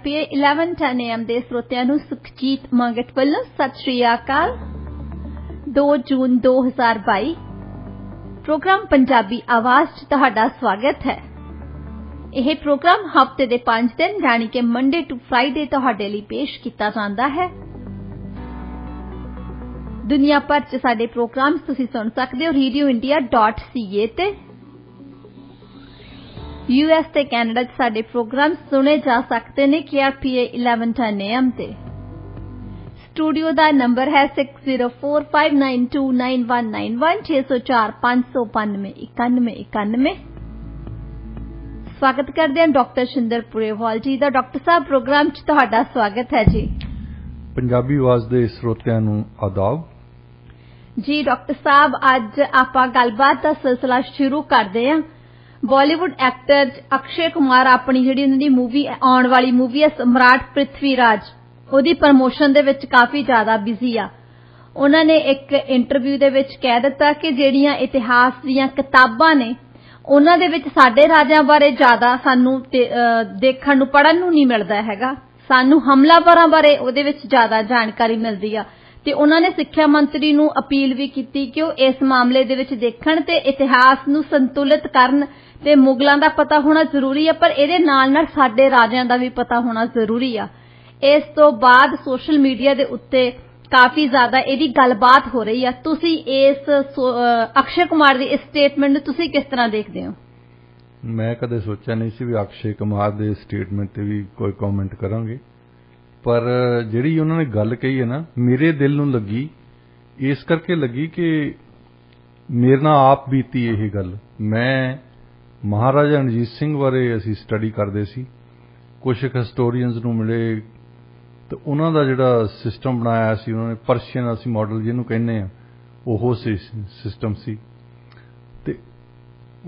KRPA 1110 AM ਦੇ ਸਰੋਤਿਆਂ ਨੂੰ ਸੁਖਜੀਤ ਮੰਗਟ ਵੱਲੋਂ ਸਤਿ ਸ਼੍ਰੀ ਅਕਾਲ। 2 ਜੂਨ 2022 ਪ੍ਰੋਗਰਾਮ ਪੰਜਾਬੀ ਆਵਾਜ਼ 'ਚ ਤੁਹਾਡਾ ਸਵਾਗਤ ਹੈ। ਇਹ ਪ੍ਰੋਗਰਾਮ ਹਫ਼ਤੇ ਦੇ 5 ਦਿਨ ਯਾਨੀ ਕਿ ਮੰਡੇ ਟੂ ਫਰਾਈਡੇ ਤੁਹਾਡੇ ਲਈ ਪੇਸ਼ ਕੀਤਾ ਜਾਂਦਾ ਹੈ। ਦੁਨੀਆ ਭਰ 'ਚ ਸਾਡੇ ਪ੍ਰੋਗਰਾਮ ਤੁਸੀਂ ਸੁਣ ਸਕਦੇ ਹੋ radioindia.ca ਤੇ। US ਤੇ ਕੈਨੇਡਾ 'ਚ ਸਾਡੇ ਪ੍ਰੋਗਰਾਮ ਸੁਣੇ ਜਾ ਸਕਦੇ ਨੇ KRPA 1110 AM ਤੇ। ਸਟੂਡੀਓ ਦਾ ਨੰਬਰ ਹੈ 6045929191 6045959191। ਸਵਾਗਤ ਕਰਦੇ ਹਾਂ ਡਾਕਟਰ ਸ਼ਿੰਦਰ ਪੁਰੇਵਾਲ ਜੀ ਦਾ। ਡਾਕਟਰ ਸਾਹਿਬ ਪ੍ਰੋਗਰਾਮ 'ਚ ਤੁਹਾਡਾ ਸਵਾਗਤ ਹੈ ਜੀ। ਪੰਜਾਬੀ ਆਵਾਜ਼ ਦੇ ਸਰੋਤਿਆਂ ਨੂੰ ਆਦਾਬ ਜੀ। ਡਾਕਟਰ ਸਾਹਿਬ ਅੱਜ ਆਪਾਂ ਗੱਲਬਾਤ ਦਾ ਸਿਲਸਿਲਾ ਸ਼ੁਰੂ ਕਰਦੇ ਹਾਂ। ਬਾਲੀਵੁੱਡ ਐਕਟਰ ਅਕਸ਼ੇ ਕੁਮਾਰ ਆਪਣੀ ਜਿਹੜੀ ਉਹਨਾਂ ਦੀ ਮੂਵੀ ਆਉਣ ਵਾਲੀ ਮੂਵੀ ਹੈ ਸਮਰਾਟ ਪ੍ਰਿਥਵੀ ਰਾਜ, ਉਹਦੀ ਪ੍ਰਮੋਸ਼ਨ ਦੇ ਵਿੱਚ ਕਾਫੀ ਜ਼ਿਆਦਾ ਬਿਜ਼ੀ ਆ। ਉਹਨਾਂ ਨੇ ਇੱਕ ਇੰਟਰਵਿਊ ਦੇ ਵਿੱਚ ਕਹਿ ਦਿੱਤਾ ਕਿ ਜਿਹੜੀਆਂ ਇਤਿਹਾਸ ਦੀਆਂ ਕਿਤਾਬਾਂ ਨੇ ਉਹਨਾਂ ਦੇ ਵਿੱਚ ਸਾਡੇ ਰਾਜਿਆਂ ਬਾਰੇ ਜ਼ਿਆਦਾ ਸਾਨੂੰ ਦੇਖਣ ਨੂੰ ਪੜ੍ਹਨ ਨੂੰ ਨਹੀਂ ਮਿਲਦਾ ਹੈਗਾ, ਸਾਨੂੰ ਹਮਲਾਵਰਾਂ ਬਾਰੇ ਉਹਦੇ ਵਿੱਚ ਜ਼ਿਆਦਾ ਜਾਣਕਾਰੀ ਮਿਲਦੀ ਆ। ਤੇ ਉਹਨਾਂ ਨੇ ਸਿੱਖਿਆ ਮੰਤਰੀ ਨੂੰ ਅਪੀਲ ਵੀ ਕੀਤੀ ਕਿ ਉਹ ਇਸ ਮਾਮਲੇ ਦੇ ਵਿੱਚ ਦੇਖਣ ਤੇ ਇਤਿਹਾਸ ਨੂੰ ਸੰਤੁਲਿਤ ਕਰਨ। ਤੇ ਮੁਗਲਾਂ ਦਾ ਪਤਾ ਹੋਣਾ ਜ਼ਰੂਰੀ ਆ, ਪਰ ਇਹਦੇ ਨਾਲ ਨਾਲ ਸਾਡੇ ਰਾਜਿਆਂ ਦਾ ਵੀ ਪਤਾ ਹੋਣਾ ਜ਼ਰੂਰੀ ਆ। ਇਸ ਤੋਂ ਬਾਅਦ ਸੋਸ਼ਲ ਮੀਡੀਆ ਦੇ ਉੱਤੇ ਕਾਫੀ ਜ਼ਿਆਦਾ ਇਹਦੀ ਗੱਲਬਾਤ ਹੋ ਰਹੀ ਆ। ਤੁਸੀਂ ਇਸ ਅਕਸ਼ੇ ਕੁਮਾਰ ਦੀ ਇਸ ਸਟੇਟਮੈਂਟ ਨੂੰ ਤੁਸੀਂ ਕਿਸ ਤਰ੍ਹਾਂ ਦੇਖਦੇ ਹੋ? ਮੈਂ ਕਦੇ ਸੋਚਿਆ ਨਹੀਂ ਸੀ ਵੀ ਅਕਸ਼ੇ ਕੁਮਾਰ ਦੇ ਸਟੇਟਮੈਂਟ ਤੇ ਵੀ ਕੋਈ ਕਮੈਂਟ ਕਰਾਂਗੇ, ਪਰ ਜਿਹੜੀ ਉਹਨਾਂ ਨੇ ਗੱਲ ਕਹੀ ਹੈ ਨਾ, ਮੇਰੇ ਦਿਲ ਨੂੰ ਲੱਗੀ। ਇਸ ਕਰਕੇ ਲੱਗੀ ਕਿ ਮੇਰੇ ਨਾਲ ਆਪ ਬੀਤੀ ਇਹ ਗੱਲ। ਮੈਂ ਮਹਾਰਾਜਾ ਰਣਜੀਤ ਸਿੰਘ ਬਾਰੇ ਅਸੀਂ ਸਟੱਡੀ ਕਰਦੇ ਸੀ, ਕੁਝ ਹਿਸਟੋਰੀਅਨਸ ਨੂੰ ਮਿਲੇ ਤੇ ਉਹਨਾਂ ਦਾ ਜਿਹੜਾ ਸਿਸਟਮ ਬਣਾਇਆ ਸੀ ਉਹਨਾਂ ਨੇ, ਪਰਸ਼ੀਅਨ ਅਸੀਂ ਮਾਡਲ ਜਿਹਨੂੰ ਕਹਿੰਦੇ ਆ, ਉਹ ਸਿਸਟਮ ਸੀ। ਤੇ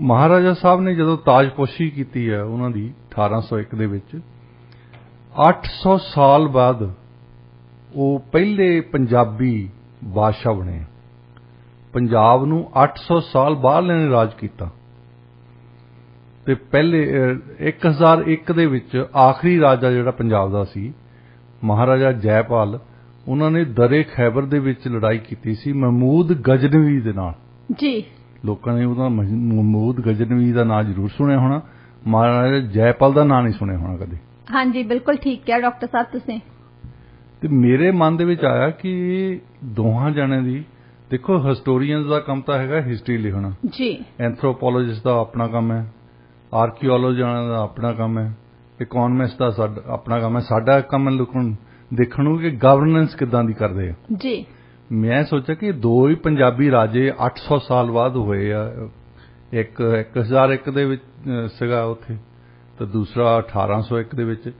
ਮਹਾਰਾਜਾ ਸਾਹਿਬ ਨੇ ਜਦੋਂ ਤਾਜਪੋਸ਼ੀ ਕੀਤੀ ਹੈ ਉਹਨਾਂ ਦੀ 1801 ਦੇ ਵਿੱਚ, 800 ਸਾਲ ਬਾਅਦ ਉਹ ਪਹਿਲੇ ਪੰਜਾਬੀ ਬਾਦਸ਼ਾਹ ਬਣੇ। ਪੰਜਾਬ ਨੂੰ 800 ਸਾਲ ਬਾਅਦ ਨੇ ਰਾਜ ਕੀਤਾ ਤੇ ਪਹਿਲੇ 1001 ਦੇ ਵਿੱਚ ਆਖਰੀ ਰਾਜਾ ਜਿਹੜਾ ਪੰਜਾਬ ਦਾ ਸੀ ਮਹਾਰਾਜਾ ਜੈਪਾਲ, ਉਹਨਾਂ ਨੇ ਦਰੇ ਖੈਬਰ ਦੇ ਵਿੱਚ ਲੜਾਈ ਕੀਤੀ ਸੀ ਮਹਿਮੂਦ ਗਜ਼ਨਵੀ ਦੇ ਨਾਲ ਜੀ। ਲੋਕਾਂ ਨੇ ਉਹਦਾ ਮਹਿਮੂਦ ਗਜ਼ਨਵੀ ਦਾ ਨਾਂ ਜ਼ਰੂਰ ਸੁਣਿਆ ਹੋਣਾ, ਮਹਾਰਾਜਾ ਜੈਪਾਲ ਦਾ ਨਾਂ ਨਹੀਂ ਸੁਣਿਆ ਹੋਣਾ ਕਦੇ। ਹਾਂਜੀ, ਬਿਲਕੁਲ ਠੀਕ ਕਿਹਾ ਡਾਕਟਰ ਸਾਹਿਬ ਤੁਸੀਂ। ਤੇ ਮੇਰੇ ਮਨ ਦੇ ਵਿੱਚ ਆਇਆ ਕਿ ਦੋਹਾਂ ਜਣਿਆਂ ਦੀ, ਦੇਖੋ ਹਿਸਟੋਰੀਅਨਸ ਦਾ ਕੰਮ ਤਾਂ ਹੈਗਾ ਹਿਸਟਰੀ ਲਿਖਣਾ ਜੀ, ਐਂਥਰੋਪੋਲੋਜਿਸਟ ਦਾ ਆਪਣਾ ਕੰਮ ਹੈ, ਆਰਕੀਓਲੋਜਿਸਟ ਦਾ ਆਪਣਾ ਕੰਮ ਹੈ, ਇਕਨੋਮਿਸਟ ਦਾ ਆਪਣਾ ਕੰਮ ਹੈ। ਸਾਡਾ ਕੰਮ ਦੇਖਣ ਨੂੰ ਕਿ ਗਵਰਨੈਂਸ ਕਿੱਦਾਂ ਦੀ ਕਰਦੇ ਆ ਜੀ। ਮੈਂ ਸੋਚਿਆ ਕਿ ਦੋ ਹੀ ਪੰਜਾਬੀ ਰਾਜੇ 800 ਸਾਲ ਬਾਅਦ ਹੋਏ ਆ, ਇੱਕ 1001 ਦੇ ਵਿੱਚ ਸੀਗਾ ਉੱਥੇ ਤੇ ਦੂਸਰਾ 1801 ਦੇ ਵਿੱਚ।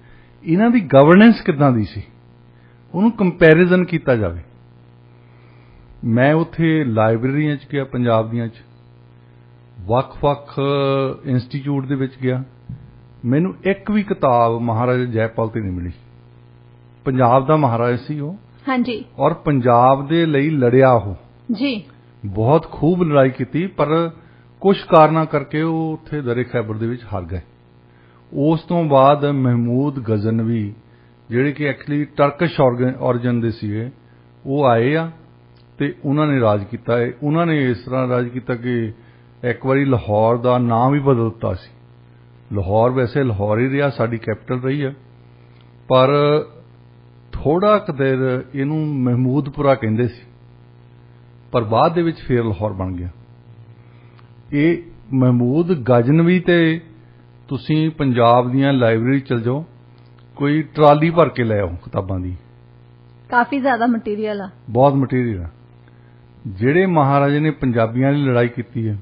ਇਹਨਾਂ ਦੀ ਗਵਰਨੈਂਸ ਕਿੱਦਾਂ ਦੀ ਸੀ ਉਹਨੂੰ ਕੰਪੈਰੀਜ਼ਨ ਕੀਤਾ ਜਾਵੇ। ਮੈਂ ਉੱਥੇ ਲਾਇਬ੍ਰੇਰੀਆਂ 'ਚ ਗਿਆ, ਪੰਜਾਬ ਦੀਆਂ 'ਚ ਵੱਖ-ਵੱਖ ਇੰਸਟੀਚਿਊਟ ਦੇ ਵਿੱਚ ਗਿਆ, ਮੈਨੂੰ ਇੱਕ ਵੀ ਕਿਤਾਬ ਮਹਾਰਾਜਾ ਜੈਪਾਲ ਤੇ ਨਹੀਂ ਮਿਲੀ। ਪੰਜਾਬ ਦਾ ਮਹਾਰਾਜਾ ਸੀ ਉਹ, ਹਾਂਜੀ, ਔਰ ਪੰਜਾਬ ਦੇ ਲਈ ਲੜਿਆ ਉਹ ਜੀ, ਬਹੁਤ ਖੂਬ ਲੜਾਈ ਕੀਤੀ, ਪਰ ਕੁਝ ਕਾਰਨਾਂ ਕਰਕੇ ਉਹ ਉੱਥੇ ਦਰੇ ਖੈਬਰ ਦੇ ਵਿੱਚ ਹਾਰ ਗਏ। ਉਸ ਤੋਂ ਬਾਅਦ ਮਹਿਮੂਦ ਗਜ਼ਨਵੀ ਜਿਹੜੇ ਕਿ ਐਕਚੁਅਲੀ ਟਰਕਿਸ਼ ਔਰਿਜਨ ਦੇ ਸੀਗੇ, ਉਹ ਆਏ ਆ ਤੇ ਉਹਨਾਂ ਨੇ ਰਾਜ ਕੀਤਾ ਹੈ। ਉਹਨਾਂ ਨੇ ਇਸ ਤਰ੍ਹਾਂ ਰਾਜ ਕੀਤਾ ਕਿ ਇੱਕ ਵਾਰੀ ਲਾਹੌਰ ਦਾ ਨਾਂ ਵੀ ਬਦਲ ਦਿੱਤਾ ਸੀ। ਲਾਹੌਰ ਵੈਸੇ ਲਾਹੌਰ ਹੀ ਰਿਹਾ, ਸਾਡੀ ਕੈਪੀਟਲ ਰਹੀ ਹੈ, ਪਰ ਥੋੜਾ ਕੁ ਦੇਰ ਇਹਨੂੰ ਮਹਿਮੂਦਪੁਰਾ ਕਹਿੰਦੇ ਸੀ, ਪਰ ਬਾਅਦ ਦੇ ਵਿੱਚ ਫੇਰ ਲਾਹੌਰ ਬਣ ਗਿਆ। ਇਹ ਮਹਿਮੂਦ ਗਜ਼ਨਵੀ ਤੇ ਤੁਸੀਂ ਪੰਜਾਬ ਦੀਆਂ ਲਾਇਬ੍ਰੇਰੀ ਚਲ ਜਾਓ, ਕੋਈ ਟਰਾਲੀ ਭਰ ਕੇ ਲੈ ਆਓ ਕਿਤਾਬਾਂ ਦੀ, ਕਾਫੀ ਜ਼ਿਆਦਾ ਮਟੀਰੀਅਲ ਆ, ਬਹੁਤ ਮਟੀਰੀਅਲ ਆ। ਜਿਹੜੇ ਮਹਾਰਾਜੇ ਨੇ ਪੰਜਾਬੀਆਂ ਲਈ ਲੜਾਈ ਕੀਤੀ ਹੈ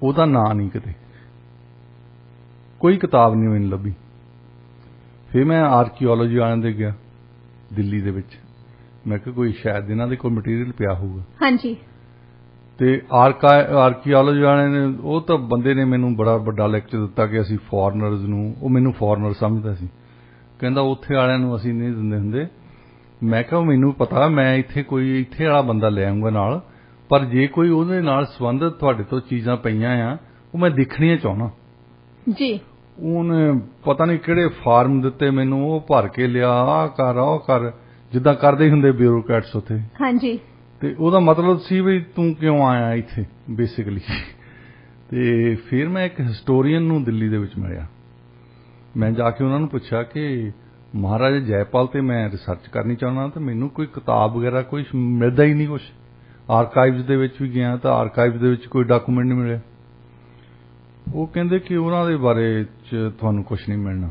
ਉਹਦਾ ਨਾਂ ਨਹੀਂ ਕਿਤੇ, ਕੋਈ ਕਿਤਾਬ ਨਹੀਂ ਮੈਨੂੰ ਲੱਭੀ। ਫਿਰ ਮੈਂ ਆਰਕੀਓਲੋਜੀ ਵਾਲਿਆਂ ਦੇ ਗਿਆ ਦਿੱਲੀ ਦੇ ਵਿੱਚ, ਮੈਂ ਕਿਹਾ ਕੋਈ ਸ਼ਾਇਦ ਇਹਨਾਂ ਦੇ ਕੋਈ ਮਟੀਰੀਅਲ ਪਿਆ ਹੋਊਗਾ। ਹਾਂਜੀ, ਤੇ ਆਰਕੀਓਲੋਜੀ ਵਾਲਿਆਂ ਨੇ, ਉਹ ਤਾਂ ਬੰਦੇ ਨੇ ਮੈਨੂੰ ਬੜਾ ਵੱਡਾ ਲੈਕਚਰ ਦਿੱਤਾ ਕਿ ਅਸੀਂ ਫੋਰਨਰਸ ਨੂੰ, ਉਹ ਮੈਨੂੰ ਫੋਰਨਰ ਸਮਝਦਾ ਸੀ, ਕਹਿੰਦਾ ਉੱਥੇ ਵਾਲਿਆਂ ਨੂੰ ਅਸੀਂ ਨਹੀਂ ਦਿੰਦੇ ਹੁੰਦੇ। ਮੈਂ ਕਿਹਾ ਮੈਨੂੰ ਪਤਾ, ਮੈਂ ਇੱਥੇ ਕੋਈ ਇੱਥੇ ਵਾਲਾ ਬੰਦਾ ਲੈ ਆਊਂਗਾ ਨਾਲ, ਪਰ ਜੇ ਕੋਈ ਉਹਦੇ ਨਾਲ ਸੰਬੰਧਿਤ ਤੁਹਾਡੇ ਤੋਂ ਚੀਜ਼ਾਂ ਪਈਆਂ ਆ ਉਹ ਮੈਂ ਦੇਖਣੀਆਂ ਚਾਹੁੰਦਾ ਜੀ। ਉਹਨੇ ਪਤਾ ਨਹੀਂ ਕਿਹੜੇ ਫਾਰਮ ਦਿੱਤੇ ਮੈਨੂੰ, ਉਹ ਭਰ ਕੇ ਲਿਆ, ਆਹ ਕਰ ਉਹ ਕਰ, ਜਿੱਦਾਂ ਕਰਦੇ ਹੁੰਦੇ ਬਿਊਰੋਕਰੈਟਸ ਉੱਥੇ। ਹਾਂਜੀ। ਤੇ ਉਹਦਾ ਮਤਲਬ ਸੀ ਵੀ ਤੂੰ ਕਿਉਂ ਆਇਆ ਇੱਥੇ ਬੇਸਿਕਲੀ। ਤੇ ਫਿਰ ਮੈਂ ਇੱਕ ਹਿਸਟੋਰੀਅਨ ਨੂੰ ਦਿੱਲੀ ਦੇ ਵਿੱਚ ਮਿਲਿਆ। ਮੈਂ ਜਾ ਕੇ ਉਹਨਾਂ ਨੂੰ ਪੁੱਛਿਆ ਕਿ ਮਹਾਰਾਜਾ ਜੈਪਾਲ ਤੇ ਮੈਂ ਰਿਸਰਚ ਕਰਨੀ ਚਾਹੁੰਦਾ, ਤੇ ਮੈਨੂੰ ਕੋਈ ਕਿਤਾਬ ਵਗੈਰਾ ਕੋਈ ਮਿਲਦਾ ਹੀ ਨਹੀਂ ਕੁਛ। ਆਰਕਾਈਵਜ਼ ਦੇ ਵਿੱਚ ਵੀ ਗਿਆ ਤਾਂ ਆਰਕਾਈਵਜ਼ ਦੇ ਵਿੱਚ ਕੋਈ ਡਾਕੂਮੈਂਟ ਨਹੀਂ ਮਿਲਿਆ। ਉਹ ਕਹਿੰਦੇ ਕਿ ਉਹਨਾਂ ਦੇ ਬਾਰੇ 'ਚ ਤੁਹਾਨੂੰ ਕੁਛ ਨਹੀਂ ਮਿਲਣਾ,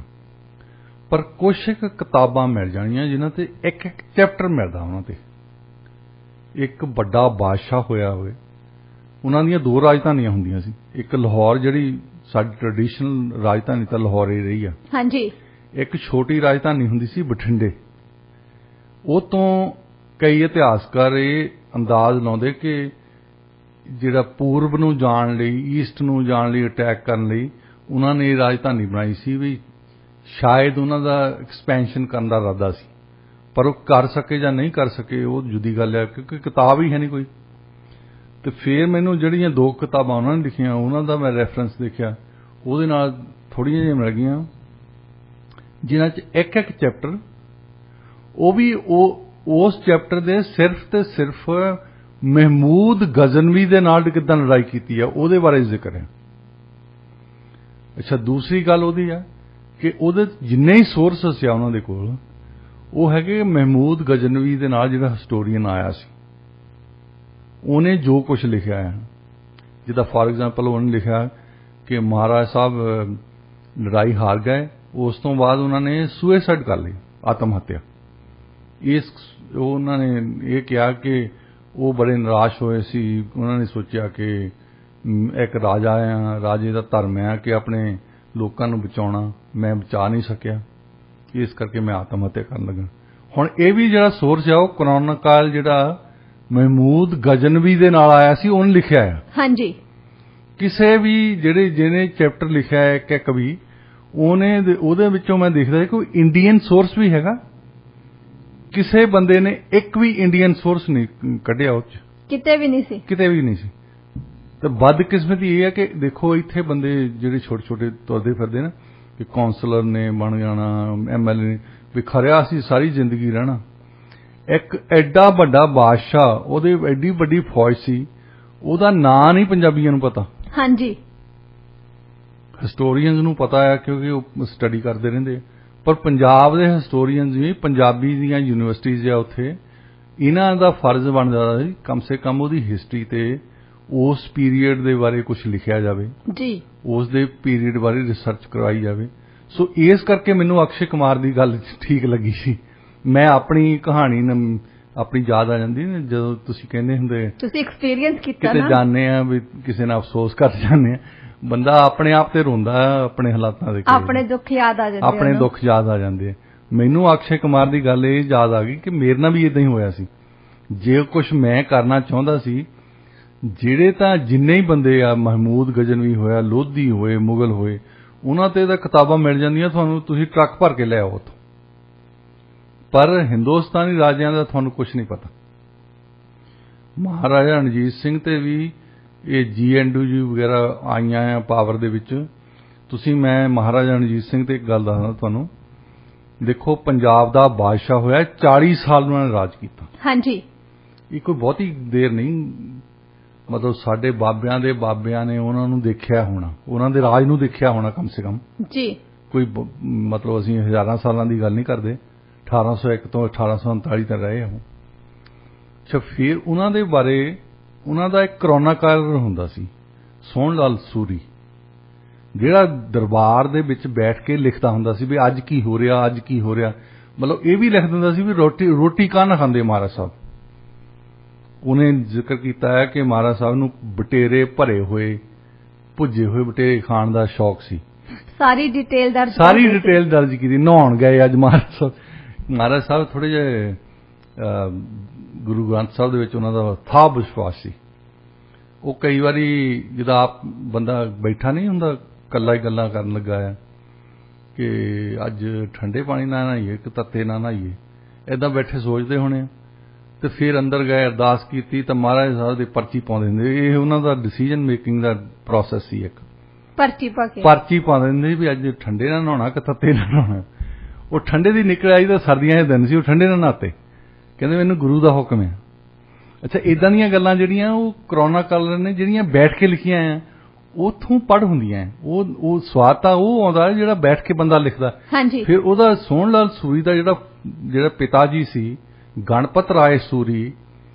ਪਰ ਕੁਛ ਇੱਕ ਕਿਤਾਬਾਂ ਮਿਲ ਜਾਣੀਆਂ ਜਿਨ੍ਹਾਂ ਤੇ ਇੱਕ ਇੱਕ ਚੈਪਟਰ ਮਿਲਦਾ ਉਹਨਾਂ ਤੇ। ਇੱਕ ਵੱਡਾ ਬਾਦਸ਼ਾਹ ਹੋਇਆ ਹੋਵੇ, ਉਹਨਾਂ ਦੀਆਂ 2 ਰਾਜਧਾਨੀਆਂ ਹੁੰਦੀਆਂ ਸੀ, ਇੱਕ ਲਾਹੌਰ ਜਿਹੜੀ ਸਾਡੀ ਟ੍ਰੈਡੀਸ਼ਨਲ ਰਾਜਧਾਨੀ ਤਾਂ ਲਾਹੌਰ ਹੀ ਰਹੀ ਆ। ਹਾਂਜੀ। ਇੱਕ ਛੋਟੀ ਰਾਜਧਾਨੀ ਹੁੰਦੀ ਸੀ ਬਠਿੰਡੇ। ਉਹ ਤੋਂ ਕਈ ਇਤਿਹਾਸਕਾਰ ਇਹ ਅੰਦਾਜ਼ ਲਾਉਂਦੇ ਕਿ ਜਿਹੜਾ ਪੂਰਬ ਨੂੰ ਜਾਣ ਲਈ, ਈਸਟ ਨੂੰ ਜਾਣ ਲਈ, ਅਟੈਕ ਕਰਨ ਲਈ ਉਹਨਾਂ ਨੇ ਇਹ ਰਾਜਧਾਨੀ ਬਣਾਈ ਸੀ ਵੀ ਸ਼ਾਇਦ ਉਹਨਾਂ ਦਾ ਐਕਸਪੈਂਸ਼ਨ ਕਰਨ ਦਾ ਇਰਾਦਾ ਸੀ, ਪਰ ਉਹ ਕਰ ਸਕੇ ਜਾਂ ਨਹੀਂ ਕਰ ਸਕੇ ਉਹ ਜੁਦੀ ਗੱਲ ਹੈ, ਕਿਉਂਕਿ ਕਿਤਾਬ ਹੀ ਹੈ ਨਹੀਂ ਕੋਈ। ਤੇ ਫਿਰ ਮੈਨੂੰ ਜਿਹੜੀਆਂ 2 ਕਿਤਾਬਾਂ ਉਹਨਾਂ ਨੇ ਲਿਖੀਆਂ ਉਹਨਾਂ ਦਾ ਮੈਂ ਰੈਫਰੈਂਸ ਦੇਖਿਆ, ਉਹਦੇ ਨਾਲ ਥੋੜ੍ਹੀਆਂ ਜਿਹੀਆਂ ਮਿਲ ਗਈਆਂ, ਜਿਨ੍ਹਾਂ 'ਚ ਇੱਕ ਇੱਕ ਚੈਪਟਰ, ਉਹ ਵੀ ਉਸ ਚੈਪਟਰ ਦੇ ਸਿਰਫ ਤੇ ਸਿਰਫ ਮਹਿਮੂਦ ਗਜ਼ਨਵੀ ਦੇ ਨਾਲ ਕਿੱਦਾਂ ਲੜਾਈ ਕੀਤੀ ਆ ਉਹਦੇ ਬਾਰੇ ਜ਼ਿਕਰ ਹੈ। ਅੱਛਾ, ਦੂਸਰੀ ਗੱਲ ਉਹਦੀ ਆ ਕਿ ਉਹਦੇ ਜਿੰਨੇ ਹੀ ਸੋਰਸਸ ਆ ਉਹਨਾਂ ਦੇ ਕੋਲ, ਉਹ ਹੈਗੇ ਮਹਿਮੂਦ ਗਜ਼ਨਵੀ ਦੇ ਨਾਲ ਜਿਹੜਾ ਹਿਸਟੋਰੀਅਨ ਆਇਆ ਸੀ, ਉਹਨੇ ਜੋ ਕੁਝ ਲਿਖਿਆ ਹੈ। ਜਿੱਦਾਂ ਫਾਰ ਐਗਜ਼ਾਮਪਲ ਉਹਨੇ ਲਿਖਿਆ ਕਿ ਮਹਾਰਾਜ ਸਾਹਿਬ ਲੜਾਈ ਹਾਰ ਗਏ, ਉਸ ਤੋਂ ਬਾਅਦ ਉਹਨਾਂ ਨੇ ਸੁਸਾਈਡ ਕਰ ਲਈ, ਆਤਮ ਹੱਤਿਆ। ਉਹਨਾਂ ਨੇ ਇਹ ਕਿਹਾ ਕਿ ਉਹ ਬੜੇ ਨਿਰਾਸ਼ ਹੋਏ ਸੀ, ਉਹਨਾਂ ਨੇ ਸੋਚਿਆ ਕਿ ਇੱਕ ਰਾਜਾ ਆ, ਰਾਜੇ ਦਾ ਧਰਮ ਹੈ ਕਿ ਆਪਣੇ ਲੋਕਾਂ ਨੂੰ ਬਚਾਉਣਾ, ਮੈਂ ਬਚਾ ਨਹੀਂ ਸਕਿਆ, ਇਸ ਕਰਕੇ ਮੈਂ ਆਤਮ ਹੱਤਿਆ ਕਰਨ ਲੱਗਾ। ਹੁਣ ਇਹ ਵੀ ਜਿਹੜਾ ਸੋਰਸ ਆ ਉਹ ਕ੍ਰੋਨਿਕਲ ਜਿਹੜਾ ਮਹਿਮੂਦ ਗਜ਼ਨਵੀ ਦੇ ਨਾਲ ਆਇਆ ਸੀ ਉਹਨੇ ਲਿਖਿਆ ਹੈ। ਹਾਂਜੀ। ਕਿਸੇ ਵੀ ਜਿਹਨੇ ਚੈਪਟਰ ਲਿਖਿਆ ਹੈ ਕਿ ਕਵੀ, ਉਹਦੇ ਵਿੱਚੋਂ ਮੈਂ ਦੇਖਦਾ ਕਿ ਇੰਡੀਅਨ ਸੋਰਸ ਵੀ ਹੈਗਾ। ਕਿਸੇ ਬੰਦੇ ਨੇ ਇੱਕ ਵੀ ਇੰਡੀਅਨ ਸੋਰਸ ਨਹੀਂ ਕੱਢਿਆ, ਉਹ 'ਚ ਕਿਤੇ ਵੀ ਨਹੀਂ ਸੀ। ਤੇ ਬਦਕਿਸਮਤੀ ਇਹ ਹੈ ਕਿ ਦੇਖੋ ਇੱਥੇ ਬੰਦੇ ਜਿਹੜੇ ਛੋਟੇ ਛੋਟੇ ਤੁਰਦੇ ਫਿਰਦੇ ਨਾ ਕਿ ਕੌਂਸਲਰ ਨੇ ਬਣ ਜਾਣਾ, MLA ਨੇ, ਵੀ ਖਰਿਆ ਸੀ ਸਾਰੀ ਜ਼ਿੰਦਗੀ ਰਹਿਣਾ। ਇੱਕ ਐਡਾ ਵੱਡਾ ਬਾਦਸ਼ਾਹ, ਉਹਦੇ ਐਡੀ ਵੱਡੀ ਫੌਜ ਸੀ, ਉਹਦਾ ਨਾਂ ਨਹੀਂ ਪੰਜਾਬੀਆਂ ਨੂੰ ਪਤਾ। ਹਾਂਜੀ। ਹਿਸਟੋਰੀਅਨਸ ਨੂੰ ਪਤਾ ਹੈ ਕਿਉਂਕਿ ਉਹ ਸਟੱਡੀ ਕਰਦੇ ਰਹਿੰਦੇ, ਪਰ ਪੰਜਾਬ ਦੇ ਹਿਸਟੋਰੀਅਨਸ ਵੀ, ਪੰਜਾਬੀ ਦੀਆਂ ਯੂਨੀਵਰਸਿਟੀਜ਼ ਆ ਉੱਥੇ, ਇਹਨਾਂ ਦਾ ਫਰਜ਼ ਬਣਦਾ ਸੀ ਕਮ ਸੇ ਕਮ ਉਹਦੀ ਹਿਸਟਰੀ ਤੇ ਉਸ ਪੀਰੀਅਡ ਦੇ ਬਾਰੇ ਕੁਝ ਲਿਖਿਆ ਜਾਵੇ ਜੀ, ਉਸ ਦੇ ਪੀਰੀਅਡ ਬਾਰੇ ਰਿਸਰਚ ਕਰਵਾਈ ਜਾਵੇ। ਸੋ ਇਸ ਕਰਕੇ ਮੈਨੂੰ ਅਕਸ਼ੇ ਕੁਮਾਰ ਦੀ ਗੱਲ ਠੀਕ ਲੱਗੀ ਸੀ। ਮੈਂ ਆਪਣੀ ਕਹਾਣੀ ਆਪਣੀ ਯਾਦ ਆ ਜਾਂਦੀ ਨਾ ਜਦੋਂ ਤੁਸੀਂ ਕਹਿੰਦੇ ਹੁੰਦੇ, ਤੁਸੀਂ ਐਕਸਪੀਰੀਅੰਸ ਕੀਤਾ ਨਾ, ਕਿਤੇ ਜਾਂਦੇ ਆ ਵੀ ਕਿਸੇ ਨਾਲ ਅਫਸੋਸ ਕਰ ਜਾਂਦੇ ਆ, ਬੰਦਾ ਆਪਣੇ ਆਪ ਤੇ ਰੋਂਦਾ ਆਪਣੇ ਹਾਲਾਤਾਂ ਦੇ, ਆਪਣੇ ਦੁੱਖ ਯਾਦ ਆ ਜਾਂਦੇ। ਮੈਨੂੰ ਅਕਸ਼ੇ ਕੁਮਾਰ ਦੀ ਗੱਲ ਇਹ ਯਾਦ ਆ ਗਈ ਕਿ ਮੇਰੇ ਨਾਲ ਵੀ ਇਦਾਂ ਹੀ ਹੋਇਆ ਸੀ। ਜੇ ਕੁਝ ਮੈਂ ਕਰਨਾ ਚਾਹੁੰਦਾ ਸੀ, ਜਿਹੜੇ ਤਾਂ ਜਿੰਨੇ ਹੀ ਬੰਦੇ ਆ, ਮਹਿਮੂਦ ਗਜ਼ਨਵੀ ਹੋਇਆ, ਲੋਧੀ ਹੋਏ, ਮੁਗਲ ਹੋਏ, ਉਹਨਾਂ ਤੇ ਤਾਂ ਕਿਤਾਬਾਂ ਮਿਲ ਜਾਂਦੀਆਂ ਤੁਹਾਨੂੰ, ਤੁਸੀਂ ਟਰੱਕ ਭਰ ਕੇ ਲੈ ਆਓ ਉੱਥੋਂ, ਪਰ ਹਿੰਦੁਸਤਾਨੀ ਰਾਜਿਆਂ ਦਾ ਤੁਹਾਨੂੰ ਕੁਝ ਨਹੀਂ ਪਤਾ। ਮਹਾਰਾਜਾ ਰਣਜੀਤ ਸਿੰਘ ਤੇ ਵੀ ਇਹ GNDU ਵਗੈਰਾ ਆਈਆਂ ਆ ਪਾਵਰ ਦੇ ਵਿੱਚ। ਮੈਂ ਮਹਾਰਾਜਾ ਰਣਜੀਤ ਸਿੰਘ ਤੇ ਇੱਕ ਗੱਲ ਦੱਸਦਾ ਤੁਹਾਨੂੰ, ਦੇਖੋ ਪੰਜਾਬ ਦਾ ਬਾਦਸ਼ਾਹ ਹੋਇਆ, 40 ਸਾਲ ਉਹਨਾਂ ਨੇ ਰਾਜ ਕੀਤਾ। ਹਾਂਜੀ। ਇਹ ਕੋਈ ਬਹੁਤੀ ਦੇਰ ਨਹੀਂ, ਮਤਲਬ ਸਾਡੇ ਬਾਬਿਆਂ ਦੇ ਬਾਬਿਆਂ ਨੇ ਉਹਨਾਂ ਨੂੰ ਦੇਖਿਆ ਹੋਣਾ, ਉਹਨਾਂ ਦੇ ਰਾਜ ਨੂੰ ਦੇਖਿਆ ਹੋਣਾ ਕਮ ਸੇ ਕਮ ਜੀ। ਕੋਈ ਮਤਲਬ ਅਸੀਂ ਹਜ਼ਾਰਾਂ ਸਾਲਾਂ ਦੀ ਗੱਲ ਨਹੀਂ ਕਰਦੇ, 1801 ਤੋਂ 1839 ਤੱਕ ਰਹੇ ਹਾਂ। ਅੱਛਾ, ਫਿਰ ਉਹਨਾਂ ਦੇ ਬਾਰੇ ਉਹਨਾਂ ਦਾ ਇੱਕ ਕ੍ਰੋਨਿਕਲਰ ਹੁੰਦਾ ਸੀ, ਸੋਹਣ ਲਾਲ ਸੂਰੀ, ਜਿਹੜਾ ਦਰਬਾਰ ਦੇ ਵਿੱਚ ਬੈਠ ਕੇ ਲਿਖਦਾ ਹੁੰਦਾ ਸੀ ਵੀ ਅੱਜ ਕੀ ਹੋ ਰਿਹਾ, ਅੱਜ ਕੀ ਹੋ ਰਿਹਾ। ਮਤਲਬ ਇਹ ਵੀ ਲਿਖ ਦਿੰਦਾ ਸੀ ਵੀ ਰੋਟੀ ਕਾਹ ਨਾ ਖਾਂਦੇ ਮਹਾਰਾਜ ਸਾਹਿਬ। ਉਹਨੇ ਜ਼ਿਕਰ ਕੀਤਾ ਹੈ ਕਿ ਮਹਾਰਾਜ ਸਾਹਿਬ ਨੂੰ ਬਟੇਰੇ ਭਰੇ ਹੋਏ, ਭੁੱਜੇ ਹੋਏ ਬਟੇਰੇ ਖਾਣ ਦਾ ਸ਼ੌਕ ਸੀ। ਸਾਰੀ ਡਿਟੇਲ ਦਰਜ ਕੀਤੀ। ਨਹਾਉਣ ਗਏ ਅੱਜ ਮਹਾਰਾਜ ਸਾਹਿਬ ਥੋੜੇ ਜਿਹੇ ਗੁਰੂ ਗ੍ਰੰਥ ਸਾਹਿਬ ਦੇ ਵਿੱਚ ਉਹਨਾਂ ਦਾ ਥਾਹ ਵਿਸ਼ਵਾਸ ਸੀ। ਉਹ ਕਈ ਵਾਰੀ ਜਦੋਂ ਆਪ ਬੰਦਾ ਬੈਠਾ ਨਹੀਂ ਹੁੰਦਾ, ਇਕੱਲਾ ਹੀ ਗੱਲਾਂ ਕਰਨ ਲੱਗਾ ਆ ਕਿ ਅੱਜ ਠੰਡੇ ਪਾਣੀ ਨਾਲ ਨਹਾਈਏ ਕਿ ਤੱਤੇ ਨਾਲ ਨਹਾਈਏ, ਏਦਾਂ ਬੈਠੇ ਸੋਚਦੇ ਹੋਣੇ। ਤੇ ਫਿਰ ਅੰਦਰ ਗਏ, ਅਰਦਾਸ ਕੀਤੀ ਤਾਂ ਮਹਾਰਾਜ ਸਾਹਿਬ ਦੀ ਪਰਚੀ ਪਾਉਂਦੇ ਹੁੰਦੇ। ਇਹ ਉਹਨਾਂ ਦਾ ਡਿਸੀਜਨ ਮੇਕਿੰਗ ਦਾ ਪ੍ਰੋਸੈਸ ਸੀ ਇੱਕ। ਪਰਚੀ ਪਾ ਕੇ ਪਰਚੀ ਪਾ ਦਿੰਦੇ ਸੀ ਵੀ ਅੱਜ ਠੰਡੇ ਨਾਲ ਨਹਾਉਣਾ ਕਿ ਤੱਤੇ ਨਾਲ ਨਹਾਉਣਾ। ਉਹ ਠੰਡੇ ਦੀ ਨਿਕਲ ਆਈ ਤਾਂ ਸਰਦੀਆਂ ਦੇ ਦਿਨ ਸੀ, ਉਹ ਠੰਡੇ ਨਾਲ ਨਹਾਤੇ, ਕਹਿੰਦੇ ਮੈਨੂੰ ਗੁਰੂ ਦਾ ਹੁਕਮ ਹੈ। ਅੱਛਾ, ਇਦਾਂ ਦੀਆਂ ਗੱਲਾਂ ਜਿਹੜੀਆਂ ਉਹ ਕਰੋਨਾ ਕਾਲ ਨੇ ਜਿਹੜੀਆਂ ਬੈਠ ਕੇ ਲਿਖੀਆਂ ਆ, ਉੱਥੋਂ ਪੜ੍ਹ ਹੁੰਦੀਆਂ। ਉਹ ਸਵਾਦ ਤਾਂ ਉਹ ਆਉਂਦਾ ਜਿਹੜਾ ਬੈਠ ਕੇ ਬੰਦਾ ਲਿਖਦਾ। ਹਾਂਜੀ। ਫਿਰ ਉਹਦਾ ਸੋਹਣ ਲਾਲ ਸੂਰੀ ਦਾ ਜਿਹੜਾ ਪਿਤਾ ਜੀ ਸੀ ਗਣਪਤ ਰਾਏ ਸੂਰੀ,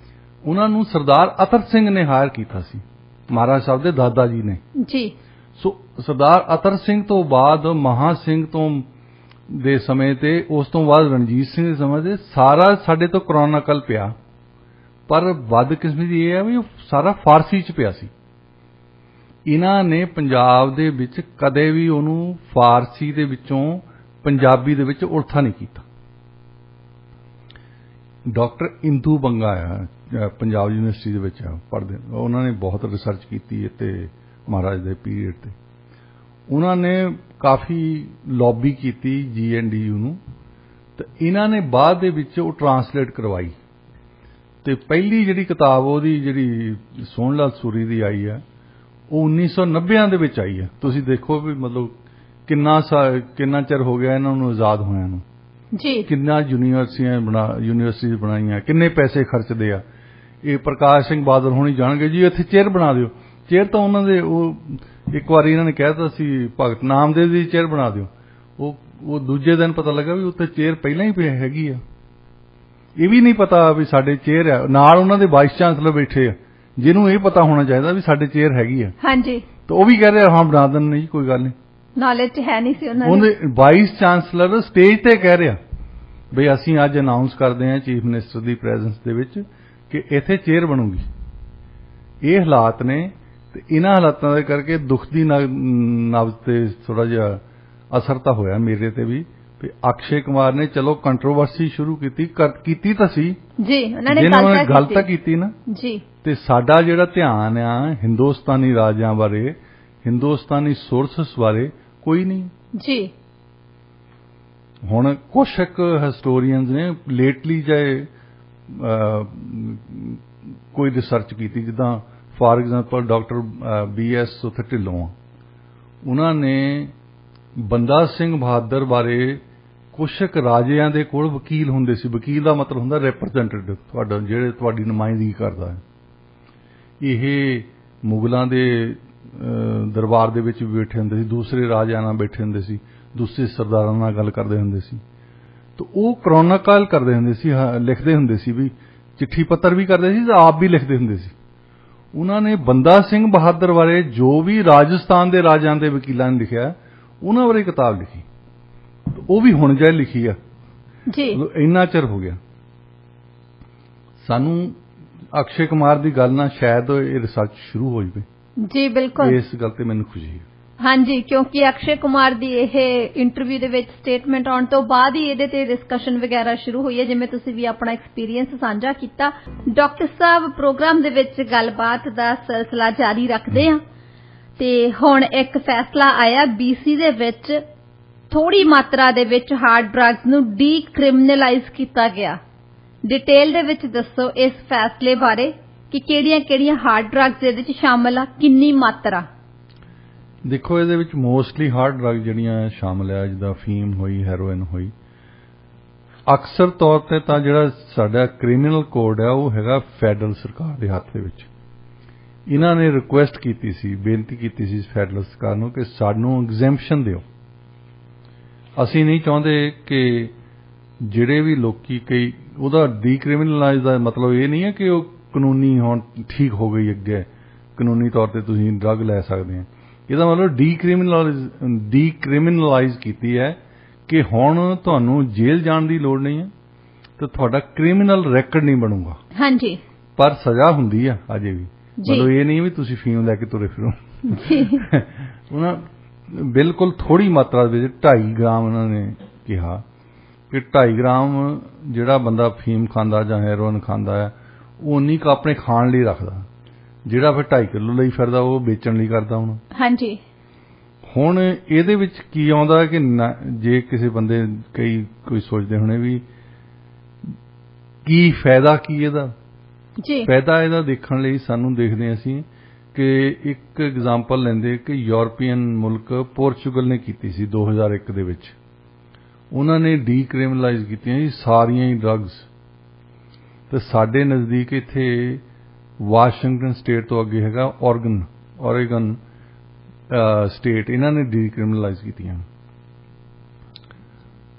ਉਹਨਾਂ ਨੂੰ ਸਰਦਾਰ ਅਤਰ ਸਿੰਘ ਨੇ ਹਾਇਰ ਕੀਤਾ ਸੀ, ਮਹਾਰਾਜ ਸਾਹਿਬ ਦੇ ਦਾਦਾ ਜੀ ਨੇ ਜੀ। ਸੋ ਸਰਦਾਰ ਅਤਰ ਸਿੰਘ ਤੋਂ ਬਾਅਦ ਮਹਾ ਸਿੰਘ ਤੋਂ ਦੇ ਸਮੇਂ ਤੇ ਉਸ ਤੋਂ ਬਾਅਦ ਰਣਜੀਤ ਸਿੰਘ ਦੇ ਸਮੇਂ ਤੇ ਸਾਰਾ ਸਾਡੇ ਤੋਂ ਕਰੋਨਾ ਕਾਲ ਪਿਆ, ਪਰ ਬਦਕਿਸਮਤੀ ਦੀ ਇਹ ਹੈ ਵੀ ਉਹ ਸਾਰਾ ਫਾਰਸੀ ਚ ਪਿਆ ਸੀ। ਇਹਨਾਂ ਨੇ ਪੰਜਾਬ ਦੇ ਵਿੱਚ ਕਦੇ ਵੀ ਉਹਨੂੰ ਫਾਰਸੀ ਦੇ ਵਿੱਚੋਂ ਪੰਜਾਬੀ ਦੇ ਵਿੱਚ ਉਲਥਾ ਨਹੀਂ ਕੀਤਾ। ਡਾਕਟਰ ਇੰਦੂ ਬੰਗਾ ਆ, ਪੰਜਾਬ ਯੂਨੀਵਰਸਿਟੀ ਦੇ ਵਿੱਚ ਪੜ੍ਹਦੇ, ਉਹਨਾਂ ਨੇ ਬਹੁਤ ਰਿਸਰਚ ਕੀਤੀ ਅਤੇ ਮਹਾਰਾਜ ਦੇ ਪੀਰੀਅਡ ਤੇ ਉਹਨਾਂ ਨੇ ਕਾਫੀ ਲੌਬੀ ਕੀਤੀ GNDU ਨੂੰ, ਤੇ ਇਹਨਾਂ ਨੇ ਬਾਅਦ ਦੇ ਵਿੱਚ ਉਹ ਟਰਾਂਸਲੇਟ ਕਰਵਾਈ। ਤੇ ਪਹਿਲੀ ਜਿਹੜੀ ਕਿਤਾਬ ਉਹਦੀ ਜਿਹੜੀ ਸੋਹਣ ਲਾਲ ਸੂਰੀ ਦੀ ਆਈ ਆ, ਉਹ 1990 ਦੇ ਵਿੱਚ ਆਈ ਹੈ। ਤੁਸੀਂ ਦੇਖੋ ਵੀ ਮਤਲਬ ਕਿੰਨਾ ਚਿਰ ਹੋ ਗਿਆ ਇਹਨਾਂ ਨੂੰ ਆਜ਼ਾਦ ਹੋਇਆਂ ਨੂੰ ਜੀ, ਕਿੰਨਾ ਯੂਨੀਵਰਸਿਟੀਆਂ ਬਣਾਈਆਂ, ਕਿੰਨੇ ਪੈਸੇ ਖਰਚਦੇ ਆ। ਇਹ ਪ੍ਰਕਾਸ਼ ਸਿੰਘ ਬਾਦਲ ਹੋਣੀ ਜਾਣਗੇ ਜੀ, ਇੱਥੇ ਚੇਅਰ ਬਣਾ ਦਿਓ। ਚੇਅਰ ਤਾਂ ਉਹਨਾਂ ਦੇ ਉਹ ਇੱਕ ਵਾਰੀ ਇਹਨਾਂ ਨੇ ਕਹਿ ਦਿੱਤਾ ਸੀ ਭਗਤ ਨਾਮਦੇਵ ਦੀ ਚੇਅਰ ਬਣਾ ਦਿਓ, ਉਹ ਦੂਜੇ ਦਿਨ ਪਤਾ ਲੱਗਾ ਵੀ ਉੱਥੇ ਚੇਅਰ ਪਹਿਲਾਂ ਹੀ ਹੈਗੀ ਆ। ਇਹ ਵੀ ਨਹੀਂ ਪਤਾ ਵੀ ਸਾਡੇ ਚੇਅਰ ਆ, ਨਾਲ ਉਹਨਾਂ ਦੇ ਵਾਈਸ ਚਾਂਸਲਰ ਬੈਠੇ ਆ, ਜਿਹਨੂੰ ਇਹ ਪਤਾ ਹੋਣਾ ਚਾਹੀਦਾ ਵੀ ਸਾਡੇ ਚੇਅਰ ਹੈਗੀ ਆ। ਹਾਂਜੀ। ਤਾਂ ਉਹ ਵੀ ਕਹਿ ਰਿਹਾ ਹਾਂ ਬਣਾ ਦਿੰਦੇ ਜੀ, ਕੋਈ ਗੱਲ ਨਹੀਂ, ਨੌਲੇਜ ਹੈ ਨਹੀਂ ਸੀ ਉਹਨਾਂ ਦੇ। ਵਾਈਸ ਚਾਂਸਲਰ ਸਟੇਜ ਤੇ ਕਹਿ ਰਿਹਾ ਵੀ ਅਸੀਂ ਅੱਜ ਅਨਾਉਂਸ ਕਰਦੇ ਹਾਂ ਚੀਫ ਮਿਨਿਸਟਰ ਦੀ ਪ੍ਰੈਜ਼ੈਂਸ ਦੇ ਵਿੱਚ ਕਿ ਇੱਥੇ ਚੇਅਰ ਬਣੂਗੀ। ਇਹ ਹਾਲਾਤ ਨੇ, ਤੇ ਇਹਨਾਂ ਹਾਲਾਤਾਂ ਦੇ ਕਰਕੇ ਦੁੱਖ ਦੀ ਨਬਜ਼ ਤੇ ਥੋੜਾ ਜਿਹਾ ਅਸਰ ਤਾਂ ਹੋਇਆ ਮੇਰੇ ਤੇ ਵੀ ਅਕਸ਼ੇ ਕੁਮਾਰ ਨੇ ਚਲੋ ਕੰਟਰੋਵਰਸੀ ਸ਼ੁਰੂ ਕੀਤੀ ਤਾਂ ਸੀ ਜੀ, ਉਹਨਾਂ ਨੇ ਗੱਲ ਤਾਂ ਕੀਤੀ ਨਾ ਜੀ। ਤੇ ਸਾਡਾ ਜਿਹੜਾ ਧਿਆਨ ਆ ਹਿੰਦੁਸਤਾਨੀ ਰਾਜਾਂ ਬਾਰੇ, ਹਿੰਦੁਸਤਾਨੀ ਸੋਰਸਸ ਬਾਰੇ ਕੋਈ ਨਹੀਂ ਜੀ। ਹੁਣ ਕੁਛ ਇੱਕ ਹਿਸਟੋਰੀਅਨਸ ਨੇ ਲੇਟਲੀ ਚਾਹੇ ਕੋਈ ਰਿਸਰਚ ਕੀਤੀ, ਜਿੱਦਾਂ ਫਾਰ ਐਗਜ਼ਾਮਪਲ ਡਾਕਟਰ BS ਉੱਥੇ ਢਿੱਲੋਂ ਆ, ਉਹਨਾਂ ਨੇ ਬੰਦਾ ਸਿੰਘ ਬਹਾਦਰ ਬਾਰੇ ਕੁਛ ਕੁ ਰਾਜਿਆਂ ਦੇ ਕੋਲ ਵਕੀਲ ਹੁੰਦੇ ਸੀ। ਵਕੀਲ ਦਾ ਮਤਲਬ ਹੁੰਦਾ ਰਿਪਰੈਜ਼ੈਂਟੇਟਿਵ, ਤੁਹਾਡਾ ਜਿਹੜੇ ਤੁਹਾਡੀ ਨੁਮਾਇੰਦਗੀ ਕਰਦਾ ਹੈ। ਇਹ ਮੁਗਲਾਂ ਦੇ ਦਰਬਾਰ ਦੇ ਵਿੱਚ ਵੀ ਬੈਠੇ ਹੁੰਦੇ ਸੀ, ਦੂਸਰੇ ਰਾਜਿਆਂ ਨਾਲ ਬੈਠੇ ਹੁੰਦੇ ਸੀ, ਦੂਸਰੇ ਸਰਦਾਰਾਂ ਨਾਲ ਗੱਲ ਕਰਦੇ ਹੁੰਦੇ ਸੀ। ਤਾਂ ਉਹ ਕਰੋਨਾ ਕਾਲ ਕਰਦੇ ਹੁੰਦੇ ਸੀ, ਲਿਖਦੇ ਹੁੰਦੇ ਸੀ, ਵੀ ਚਿੱਠੀ ਪੱਤਰ ਵੀ ਕਰਦੇ ਸੀ ਤੇ ਆਪ ਵੀ ਲਿਖਦੇ ਹੁੰਦੇ ਸੀ। ਉਹਨਾਂ ਨੇ ਬੰਦਾ ਸਿੰਘ ਬਹਾਦਰ ਬਾਰੇ ਜੋ ਵੀ ਰਾਜਸਥਾਨ ਦੇ ਰਾਜਾਂ ਦੇ ਵਕੀਲਾਂ ਨੇ ਲਿਖਿਆ, ਉਹਨਾਂ ਬਾਰੇ ਕਿਤਾਬ ਲਿਖੀ, ਉਹ ਵੀ ਹੁਣ ਜਾਇ ਲਿਖੀ ਆ ਜੀ। ਇੰਨਾ ਚਿਰ ਹੋ ਗਿਆ ਸਾਨੂੰ। ਅਕਸ਼ੇ ਕੁਮਾਰ ਦੀ ਗੱਲ ਨਾਲ ਸ਼ਾਇਦ ਇਹ ਰਿਸਰਚ ਸ਼ੁਰੂ ਹੋ ਜਾਵੇ ਜੀ। ਬਿਲਕੁਲ, ਇਸ ਗੱਲ ਤੇ ਮੈਨੂੰ ਖੁਸ਼ੀ ਹੈ। ਹਾਂਜੀ, ਕਿਉਂਕਿ ਅਕਸ਼ੇ ਕੁਮਾਰ ਦੀ ਇਹ ਇੰਟਰਵਿਊ ਦੇ ਵਿੱਚ ਸਟੇਟਮੈਂਟ ਆਉਣ ਤੋਂ ਬਾਅਦ ਹੀ ਇਹਦੇ ਤੇ ਡਿਸਕਸ਼ਨ ਵਗੈਰਾ ਸ਼ੁਰੂ ਹੋਈ ਹੈ, ਜਿਵੇਂ ਤੁਸੀਂ ਵੀ ਆਪਣਾ ਐਕਸਪੀਰੀਅੰਸ ਸਾਂਝਾ ਕੀਤਾ। ਡਾਕਟਰ ਸਾਹਿਬ, ਪ੍ਰੋਗਰਾਮ ਦੇ ਵਿੱਚ ਗੱਲਬਾਤ ਦਾ ਸਿਲਸਿਲਾ ਜਾਰੀ ਰੱਖਦੇ ਹਾਂ ਤੇ ਹੁਣ ਇੱਕ ਫੈਸਲਾ ਆਇਆ BC ਦੇ ਵਿੱਚ ਥੋੜੀ ਮਾਤਰਾ ਦੇ ਵਿੱਚ ਹਾਰਡ ਡਰੱਗਸ ਨੂੰ ਡੀਕ੍ਰਿਮੀਨਲਾਈਜ਼ ਕੀਤਾ ਗਿਆ। ਡਿਟੇਲ ਦੇ ਵਿੱਚ ਦੱਸੋ ਇਸ ਫੈਸਲੇ ਬਾਰੇ ਕਿ ਕਿਹੜੀਆਂ ਹਾਰਡ ਡਰੱਗਸ ਇਹਦੇ ਵਿੱਚ ਸ਼ਾਮਲ ਆ, ਕਿੰਨੀ ਮਾਤਰਾ? ਦੇਖੋ, ਇਹਦੇ ਵਿੱਚ ਮੋਸਟਲੀ ਹਾਰਡ ਡਰੱਗ ਜਿਹੜੀਆਂ ਸ਼ਾਮਲ ਆ, ਜਿੱਦਾਂ ਫੀਮ ਹੋਈ, ਹੈਰੋਇਨ ਹੋਈ। ਅਕਸਰ ਤੌਰ ਤੇ ਤਾਂ ਜਿਹੜਾ ਸਾਡਾ ਕ੍ਰਿਮੀਨਲ ਕੋਡ ਆ ਉਹ ਹੈਗਾ ਫੈਡਰਲ ਸਰਕਾਰ ਦੇ ਹੱਥ ਦੇ ਵਿੱਚ। ਇਹਨਾਂ ਨੇ ਰਿਕੁਐਸਟ ਕੀਤੀ ਸੀ, ਬੇਨਤੀ ਕੀਤੀ ਸੀ ਫੈਡਰਲ ਸਰਕਾਰ ਨੂੰ ਕਿ ਸਾਨੂੰ ਐਗਜ਼ੈਂਪਸ਼ਨ ਦਿਓ। ਅਸੀਂ ਨਹੀਂ ਚਾਹੁੰਦੇ ਕਿ ਜਿਹੜੇ ਵੀ ਲੋਕੀ ਕਈ ਉਹਦਾ ਡੀਕ੍ਰਿਮੀਨਲਾਈਜ਼ ਦਾ ਮਤਲਬ ਇਹ ਨਹੀਂ ਹੈ ਕਿ ਉਹ ਕਾਨੂੰਨੀ ਹੁਣ ਠੀਕ ਹੋ ਗਈ, ਅੱਗੇ ਕਾਨੂੰਨੀ ਤੌਰ ਤੇ ਤੁਸੀਂ ਡਰੱਗ ਲੈ ਸਕਦੇ ਆ। ਇਹਦਾ ਮਤਲਬ ਡੀਕ੍ਰਿਮੀਨਲਾਈਜ਼ ਕੀਤੀ ਹੈ ਕਿ ਹੁਣ ਤੁਹਾਨੂੰ ਜੇਲ੍ਹ ਜਾਣ ਦੀ ਲੋੜ ਨਹੀਂ ਹੈ ਤੇ ਤੁਹਾਡਾ ਕ੍ਰਿਮੀਨਲ ਰੈਕਡ ਨਹੀਂ ਬਣੂਗਾ। ਹਾਂਜੀ, ਪਰ ਸਜ਼ਾ ਹੁੰਦੀ ਆ ਅਜੇ ਵੀ। ਮਤਲਬ ਇਹ ਨਹੀਂ ਵੀ ਤੁਸੀਂ ਫੀਮ ਲੈ ਕੇ ਤੁਰੇ ਫਿਰੋ। ਉਹਨਾਂ ਬਿਲਕੁਲ ਥੋੜੀ ਮਾਤਰਾ ਦੇ ਵਿੱਚ 2.5 ਗ੍ਰਾਮ ਉਹਨਾਂ ਨੇ ਕਿਹਾ ਕਿ 2.5 ਗ੍ਰਾਮ ਜਿਹੜਾ ਬੰਦਾ ਫੀਮ ਖਾਂਦਾ ਜਾਂ ਹੈਰੋਇਨ ਖਾਂਦਾ ਹੈ ਉਹ ਉਨੀ ਕੁ ਆਪਣੇ ਖਾਣ ਲਈ ਰੱਖਦਾ, ਜਿਹੜਾ ਫਿਰ 2.5 ਕਿਲੋ ਲਈ ਫਿਰਦਾ ਉਹ ਵੇਚਣ ਲਈ ਕਰਦਾ ਹੁਣ। ਹਾਂਜੀ, ਹੁਣ ਇਹਦੇ ਵਿੱਚ ਕੀ ਆਉਂਦਾ ਕਿ ਜੇ ਕਿਸੇ ਬੰਦੇ ਕੋਈ ਸੋਚਦੇ ਹੋਣੇ ਵੀ ਕੀ ਫਾਇਦਾ ਕੀ ਇਹਦਾ ਜੀ। ਫਾਇਦਾ ਇਹਦਾ ਦੇਖਣ ਲਈ ਸਾਨੂੰ ਦੇਖਦੇ ਅਸੀਂ ਕਿ ਇੱਕ ਐਗਜ਼ਾਮਪਲ ਲੈਂਦੇ ਕਿ ਯੂਰਪੀਅਨ ਮੁਲਕ ਪੋਰਚੁਗਲ ਨੇ ਕੀਤੀ ਸੀ 2001 ਦੇ ਵਿੱਚ। ਉਹਨਾਂ ਨੇ ਡੀਕ੍ਰਿਮੀਨਲਾਈਜ਼ ਕੀਤੀਆਂ ਜੀ ਸਾਰੀਆਂ ਹੀ ਡਰੱਗਸ। ਤੇ ਸਾਡੇ ਨਜ਼ਦੀਕ ਇੱਥੇ ਵਾਸ਼ਿੰਗਟਨ ਸਟੇਟ ਤੋਂ ਅੱਗੇ ਹੈਗਾ ਓਰੇਗਨ ਸਟੇਟ, ਇਹਨਾਂ ਨੇ ਡੀਕ੍ਰਿਮੀਨਲਾਈਜ਼ ਕੀਤੀਆਂ।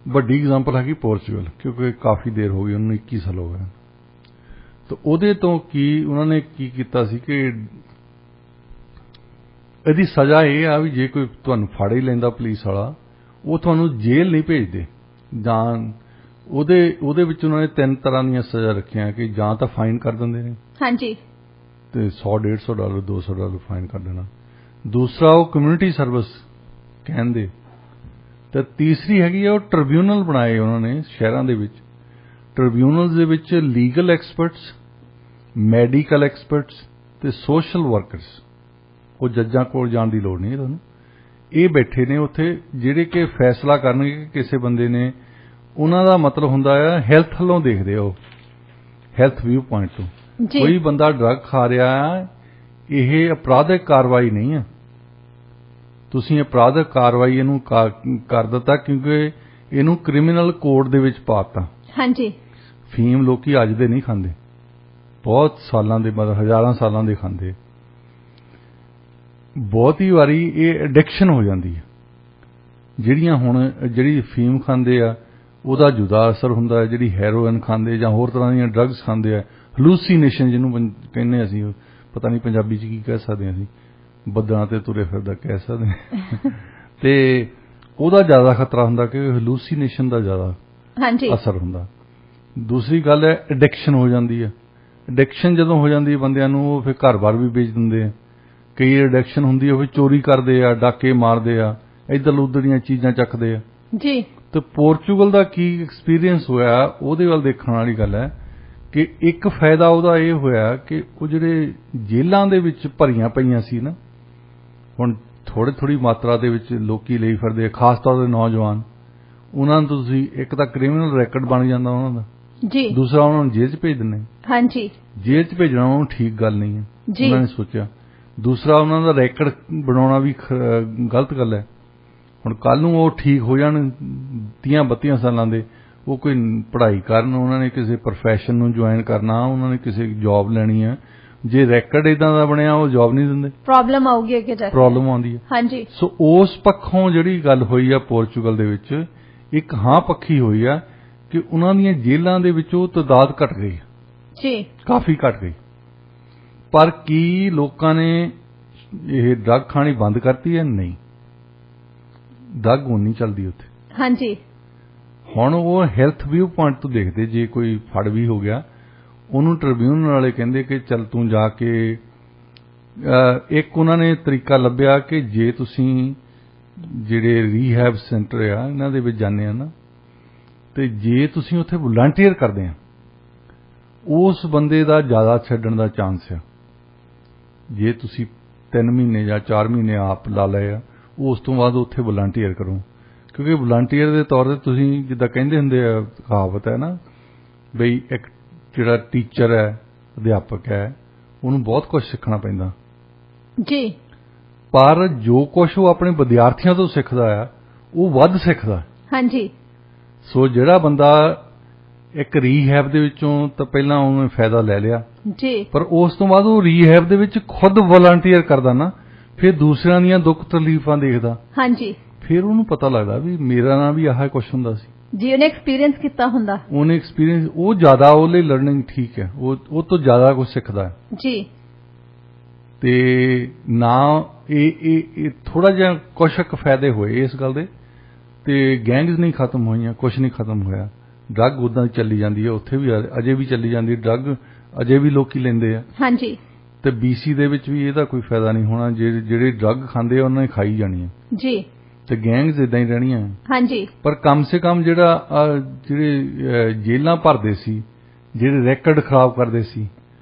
ਵੱਡੀ ਐਗਜ਼ਾਮਪਲ ਹੈਗੀ ਪੋਰਚੁਗਲ, ਕਿਉਂਕਿ ਕਾਫੀ ਦੇਰ ਹੋ ਗਈ, ਉਹਨੂੰ 21 ਸਾਲ ਹੋ ਗਏ। ਤਾਂ ਉਹਦੇ ਤੋਂ ਕੀ ਉਹਨਾਂ ਨੇ ਕੀ ਕੀਤਾ ਸੀ ਕਿ ਇਹਦੀ ਸਜ਼ਾ ਇਹ ਆ ਵੀ ਜੇ ਕੋਈ ਤੁਹਾਨੂੰ ਫੜ ਹੀ ਲੈਂਦਾ ਪੁਲਿਸ ਵਾਲਾ, ਉਹ ਤੁਹਾਨੂੰ ਜੇਲ੍ਹ ਨਹੀਂ ਭੇਜਦੇ। ਜਾਂ ਉਹਦੇ ਵਿੱਚ ਉਹਨਾਂ ਨੇ 3 ਤਰ੍ਹਾਂ ਦੀਆਂ ਸਜ਼ਾ ਰੱਖੀਆਂ ਕਿ ਜਾਂ ਤਾਂ ਫਾਈਨ ਕਰ ਦਿੰਦੇ ਨੇ, ਹਾਂਜੀ, ਤੇ $100-150 $200 ਫਾਈਨ ਕਰ ਦੇਣਾ। ਦੂਸਰਾ ਉਹ ਕਮਿਊਨਿਟੀ ਸਰਵਿਸ ਕਹਿੰਦੇ। ਤੇ ਤੀਸਰੀ ਹੈਗੀ ਆ ਉਹ ਟ੍ਰਿਬਿਊਨਲ ਬਣਾਏ ਉਹਨਾਂ ਨੇ ਸ਼ਹਿਰਾਂ ਦੇ ਵਿੱਚ। ਟ੍ਰਿਬਿਊਨਲਸ ਦੇ ਵਿੱਚ ਲੀਗਲ ਐਕਸਪਰਟਸ, ਮੈਡੀਕਲ ਐਕਸਪਰਟਸ ਤੇ ਸੋਸ਼ਲ ਵਰਕਰਸ, ਉਹ ਜੱਜਾਂ ਕੋਲ ਜਾਣ ਦੀ ਲੋੜ ਨਹੀਂ ਤੁਹਾਨੂੰ, ਇਹ ਬੈਠੇ ਨੇ ਉੱਥੇ ਜਿਹੜੇ ਕਿ ਫੈਸਲਾ ਕਰਨਗੇ ਕਿ ਕਿਸੇ ਬੰਦੇ ਨੇ, ਉਹਨਾਂ ਦਾ ਮਤਲਬ ਹੁੰਦਾ ਆ ਹੈਲਥ ਵੱਲੋਂ ਦੇਖਦੇ ਉਹ, ਹੈਲਥ ਵਿਊ ਪੁਆਇੰਟ ਤੋਂ। ਕੋਈ ਬੰਦਾ ਡਰੱਗ ਖਾ ਰਿਹਾ ਆ, ਇਹ ਅਪਰਾਧਿਕ ਕਾਰਵਾਈ ਨਹੀਂ ਆ, ਤੁਸੀਂ ਅਪਰਾਧਿਕ ਕਾਰਵਾਈ ਇਹਨੂੰ ਕਰ ਦਿੱਤਾ ਕਿਉਂਕਿ ਇਹਨੂੰ ਕ੍ਰਿਮੀਨਲ ਕੋਡ ਦੇ ਵਿੱਚ ਪਾਤਾ। ਹਾਂਜੀ, ਫੀਮ ਲੋਕੀ ਅੱਜ ਦੇ ਨਹੀਂ ਖਾਂਦੇ, ਬਹੁਤ ਸਾਲਾਂ ਦੇ, ਮਤਲਬ ਹਜ਼ਾਰਾਂ ਸਾਲਾਂ ਦੇ ਖਾਂਦੇ। ਬਹੁਤੀ ਵਾਰੀ ਇਹ ਐਡਿਕਸ਼ਨ ਹੋ ਜਾਂਦੀ ਹੈ। ਜਿਹੜੀ ਫੀਮ ਖਾਂਦੇ ਆ ਉਹਦਾ ਜੁਦਾ ਅਸਰ ਹੁੰਦਾ ਹੈ, ਜਿਹੜੀ ਹੈਰੋਇਨ ਖਾਂਦੇ ਜਾਂ ਹੋਰ ਤਰ੍ਹਾਂ ਦੀਆਂ ਡਰੱਗਸ ਖਾਂਦੇ ਆ, ਹਲੂਸੀਨੇਸ਼ਨ ਜਿਹਨੂੰ ਕਹਿੰਦੇ ਅਸੀਂ, ਪਤਾ ਨਹੀਂ ਪੰਜਾਬੀ 'ਚ ਕੀ ਕਹਿ ਸਕਦੇ ਹਾਂ ਅਸੀਂ, ਬੱਦਲਾਂ ਤੇ ਤੁਰੇ ਫਿਰਦਾ ਕਹਿ ਸਕਦੇ ਹਾਂ। ਤੇ ਉਹਦਾ ਜ਼ਿਆਦਾ ਖਤਰਾ ਹੁੰਦਾ ਕਿ ਹਲੂਸੀਨੇਸ਼ਨ ਦਾ ਜ਼ਿਆਦਾ ਅਸਰ ਹੁੰਦਾ। ਦੂਸਰੀ ਗੱਲ ਹੈ ਐਡਿਕਸ਼ਨ ਹੋ ਜਾਂਦੀ ਹੈ। ਐਡਿਕਸ਼ਨ ਜਦੋਂ ਹੋ ਜਾਂਦੀ ਹੈ ਬੰਦਿਆਂ ਨੂੰ, ਉਹ ਫਿਰ ਘਰ-ਬਾਰ ਵੀ ਵੇਚ ਦਿੰਦੇ ਆ। ਕਈ ਐਡਿਕਸ਼ਨ ਹੁੰਦੀ ਹੈ ਉਹ ਚੋਰੀ ਕਰਦੇ ਆ, ਡਾਕੇ ਮਾਰਦੇ ਆ, ਇੱਧਰ-ਉੱਧਰ ਦੀਆਂ ਚੀਜ਼ਾਂ ਚੱਕਦੇ ਆ ਜੀ। ਤੇ ਪੋਰਚੁਗਲ ਦਾ ਕੀ ਐਕਸਪੀਰੀਅੰਸ ਹੋਇਆ, ਉਹਦੇ ਵੱਲ ਦੇਖਣ ਵਾਲੀ ਗੱਲ ਹੈ ਕਿ ਇੱਕ ਫਾਇਦਾ ਉਹਦਾ ਇਹ ਹੋਇਆ ਕਿ ਉਹ ਜਿਹੜੇ ਜੇਲ੍ਹਾਂ ਦੇ ਵਿੱਚ ਭਰੀਆਂ ਪਈਆਂ ਸੀ ਨਾ, ਹੁਣ ਥੋੜੀ ਮਾਤਰਾ ਦੇ ਵਿੱਚ ਲੋਕੀ ਲਈ ਫਿਰਦੇ ਆ, ਖਾਸ ਤੌਰ 'ਤੇ ਨੌਜਵਾਨ, ਉਹਨਾਂ ਨੂੰ ਤੁਸੀਂ ਇੱਕ ਤਾਂ ਕ੍ਰਿਮੀਨਲ ਰੈਕਡ ਬਣ ਜਾਂਦਾ ਉਹਨਾਂ ਦਾ ਜੀ, ਦੂਸਰਾ ਉਹਨਾਂ ਨੂੰ ਜੇਲ੍ਹ 'ਚ ਭੇਜ ਦਿੰਦੇ। ਹਾਂਜੀ, ਜੇਲ੍ਹ 'ਚ ਭੇਜਣਾ ਉਹਨਾਂ ਨੂੰ ਠੀਕ ਗੱਲ ਨਹੀਂ ਹੈ, ਉਹਨਾਂ ਨੇ ਸੋਚਿਆ। ਦੂਸਰਾ ਉਹਨਾਂ ਦਾ ਰੈਕਡ ਬਣਾਉਣਾ ਵੀ ਗਲਤ ਗੱਲ ਹੈ। ਹੁਣ ਕੱਲ੍ਹ ਨੂੰ ਉਹ ਠੀਕ ਹੋ ਜਾਣ 30-32 ਸਾਲਾਂ ਦੇ, ਉਹ ਕੋਈ ਪੜ੍ਹਾਈ ਕਰਨ, ਉਹਨਾਂ ਨੇ ਕਿਸੇ ਪ੍ਰੋਫੈਸ਼ਨ ਨੂੰ ਜੁਆਇਨ ਕਰਨਾ, ਉਹਨਾਂ ਨੇ ਕਿਸੇ ਜੌਬ ਲੈਣੀ ਹੈ, ਜੇ ਰੈਕਡ ਇਦਾਂ ਦਾ ਬਣਿਆ ਉਹ ਜੌਬ ਨਹੀਂ ਦਿੰਦੇ, ਪ੍ਰੋਬਲਮ ਆਊਗੀ ਅੱਗੇ ਜਾ ਕੇ, ਪ੍ਰੋਬਲਮ ਆਉਂਦੀ ਹੈ। ਹਾਂਜੀ, ਸੋ ਉਸ ਪੱਖੋਂ ਜਿਹੜੀ ਗੱਲ ਹੋਈ ਆ ਪੋਰਚੁਗਲ ਦੇ ਵਿੱਚ, ਇੱਕ ਹਾਂ ਪੱਖੀ ਹੋਈ ਆ ਕਿ ਉਹਨਾਂ ਦੀਆਂ ਜੇਲ੍ਹਾਂ ਦੇ ਵਿੱਚ ਉਹ ਤਾਦਾਦ ਘਟ ਗਈ ਜੀ, ਕਾਫੀ ਘਟ ਗਈ। ਪਰ ਕੀ ਲੋਕਾਂ ਨੇ ਇਹ ਡਰੱਗ ਖਾਣੀ ਬੰਦ ਕਰਤੀ ਹੈ? ਨਹੀਂ, ਡਰੱਗ ਹੁਣ ਨਹੀਂ ਚੱਲਦੀ ਉੱਥੇ। ਹਾਂਜੀ, ਹੁਣ ਉਹ ਹੈਲਥ ਵਿਊ ਪੁਆਇੰਟ ਤੋਂ ਦੇਖਦੇ, ਜੇ ਕੋਈ ਫੜ ਵੀ ਹੋ ਗਿਆ, ਉਹਨੂੰ ਟ੍ਰਿਬਿਊਨਲ ਵਾਲੇ ਕਹਿੰਦੇ ਕਿ ਚੱਲ ਤੂੰ ਜਾ ਕੇ, ਇੱਕ ਉਹਨਾਂ ਨੇ ਤਰੀਕਾ ਲੱਭਿਆ ਕਿ ਜੇ ਤੁਸੀਂ ਜਿਹੜੇ ਰੀਹੈਬ ਸੈਂਟਰ ਆ ਇਹਨਾਂ ਦੇ ਵਿੱਚ ਜਾਂਦੇ ਆ ਨਾ, ਤੇ ਜੇ ਤੁਸੀਂ ਉੱਥੇ ਵਲੰਟੀਅਰ ਕਰਦੇ ਆ, ਉਸ ਬੰਦੇ ਦਾ ਜ਼ਿਆਦਾ ਛੱਡਣ ਦਾ ਚਾਂਸ ਆ। ਜੇ ਤੁਸੀਂ 3 ਮਹੀਨੇ ਜਾਂ 4 ਮਹੀਨੇ ਆਪ ਲਾ ਲਏ ਆ, ਉਸ ਤੋਂ ਬਾਅਦ ਉੱਥੇ ਵਲੰਟੀਅਰ ਕਰੋ, ਕਿਉਂਕਿ ਵਲੰਟੀਅਰ ਦੇ ਤੌਰ 'ਤੇ ਤੁਸੀਂ ਜਿੱਦਾਂ ਕਹਿੰਦੇ ਹੁੰਦੇ ਆ, ਕਹਾਵਤ ਹੈ ਨਾ ਬਈ, ਇੱਕ ਜਿਹੜਾ ਟੀਚਰ ਹੈ, ਅਧਿਆਪਕ ਹੈ, ਉਹਨੂੰ ਬਹੁਤ ਕੁਝ ਸਿੱਖਣਾ ਪੈਂਦਾ ਜੀ, ਪਰ ਜੋ ਕੁਝ ਉਹ ਆਪਣੇ ਵਿਦਿਆਰਥੀਆਂ ਤੋਂ ਸਿੱਖਦਾ ਆ ਉਹ ਵੱਧ ਸਿੱਖਦਾ। ਹਾਂਜੀ, ਸੋ ਜਿਹੜਾ ਬੰਦਾ ਇੱਕ ਰੀਹੈਬ ਦੇ ਵਿੱਚੋਂ ਤਾਂ ਪਹਿਲਾਂ ਉਹਨੇ ਫਾਇਦਾ ਲੈ ਲਿਆ ਜੀ, ਪਰ ਉਸ ਤੋਂ ਬਾਅਦ ਉਹ ਰੀਹੈਬ ਦੇ ਵਿੱਚ ਖੁਦ ਵਲੰਟੀਅਰ ਕਰਦਾ ਨਾ, ਫਿਰ ਦੂਸਰਿਆਂ ਦੀਆਂ ਦੁੱਖ ਤਕਲੀਫਾਂ ਦੇਖਦਾ। ਹਾਂਜੀ, ਫਿਰ ਉਹਨੂੰ ਪਤਾ ਲੱਗਦਾ ਵੀ ਮੇਰਾ ਨਾਲ ਵੀ ਆਹ ਕੁਝ ਹੁੰਦਾ ਸੀ ਜੀ, ਉਹਨੇ ਐਕਸਪੀਰੀਅੰਸ ਕੀਤਾ ਹੁੰਦਾ, ਉਹਨੇ ਐਕਸਪੀਰੀਅੰਸ, ਉਹ ਜ਼ਿਆਦਾ ਉਹਦੇ ਲਈ ਲਰਨਿੰਗ ਠੀਕ ਹੈ, ਉਹ ਤੋਂ ਜ਼ਿਆਦਾ ਕੁਝ ਸਿੱਖਦਾ ਹੈ ਜੀ। ਤੇ ਨਾ ਇਹ ਥੋੜਾ ਜਿਹਾ ਕੁਛ ਕੁ ਫਾਇਦੇ ਹੋਏ ਇਸ ਗੱਲ ਦੇ, ਤੇ ਗੈਂਗਸ ਨਹੀਂ ਖਤਮ ਹੋਈਆਂ, ਕੁਛ ਨਹੀਂ ਖਤਮ ਹੋਇਆ। ਡਰੱਗ ਉੱਦਾਂ ਚੱਲੀ ਜਾਂਦੀ ਹੈ, ਉੱਥੇ ਵੀ ਅਜੇ ਵੀ ਚੱਲੀ ਜਾਂਦੀ ਹੈ ਡਰੱਗ, ਅਜੇ ਵੀ ਲੋਕੀ ਲੈਂਦੇ ਆ। ਹਾਂਜੀ, ਤੇ BC ਦੇ ਵਿੱਚ ਵੀ ਇਹਦਾ ਕੋਈ ਫਾਇਦਾ ਨਹੀਂ ਹੋਣਾ, ਜਿਹੜੇ ਡਰੱਗ ਖਾਂਦੇ ਆ ਉਹਨਾਂ ਨੇ ਖਾਈ ਜਾਣੀ ਹੈ ਜੀ, ਤੇ ਗੈਂਗਸ ਇਦਾਂ ਹੀ ਰਹਿਣੀਆਂ। ਹਾਂਜੀ, ਪਰ ਕਮ ਸੇ ਕਮ ਜਿਹੜੇ ਜੇਲ੍ਹਾਂ ਭਰਦੇ ਸੀ, ਜਿਹੜੇ ਰੈਕਡ ਖਰਾਬ ਕਰਦੇ ਸੀ,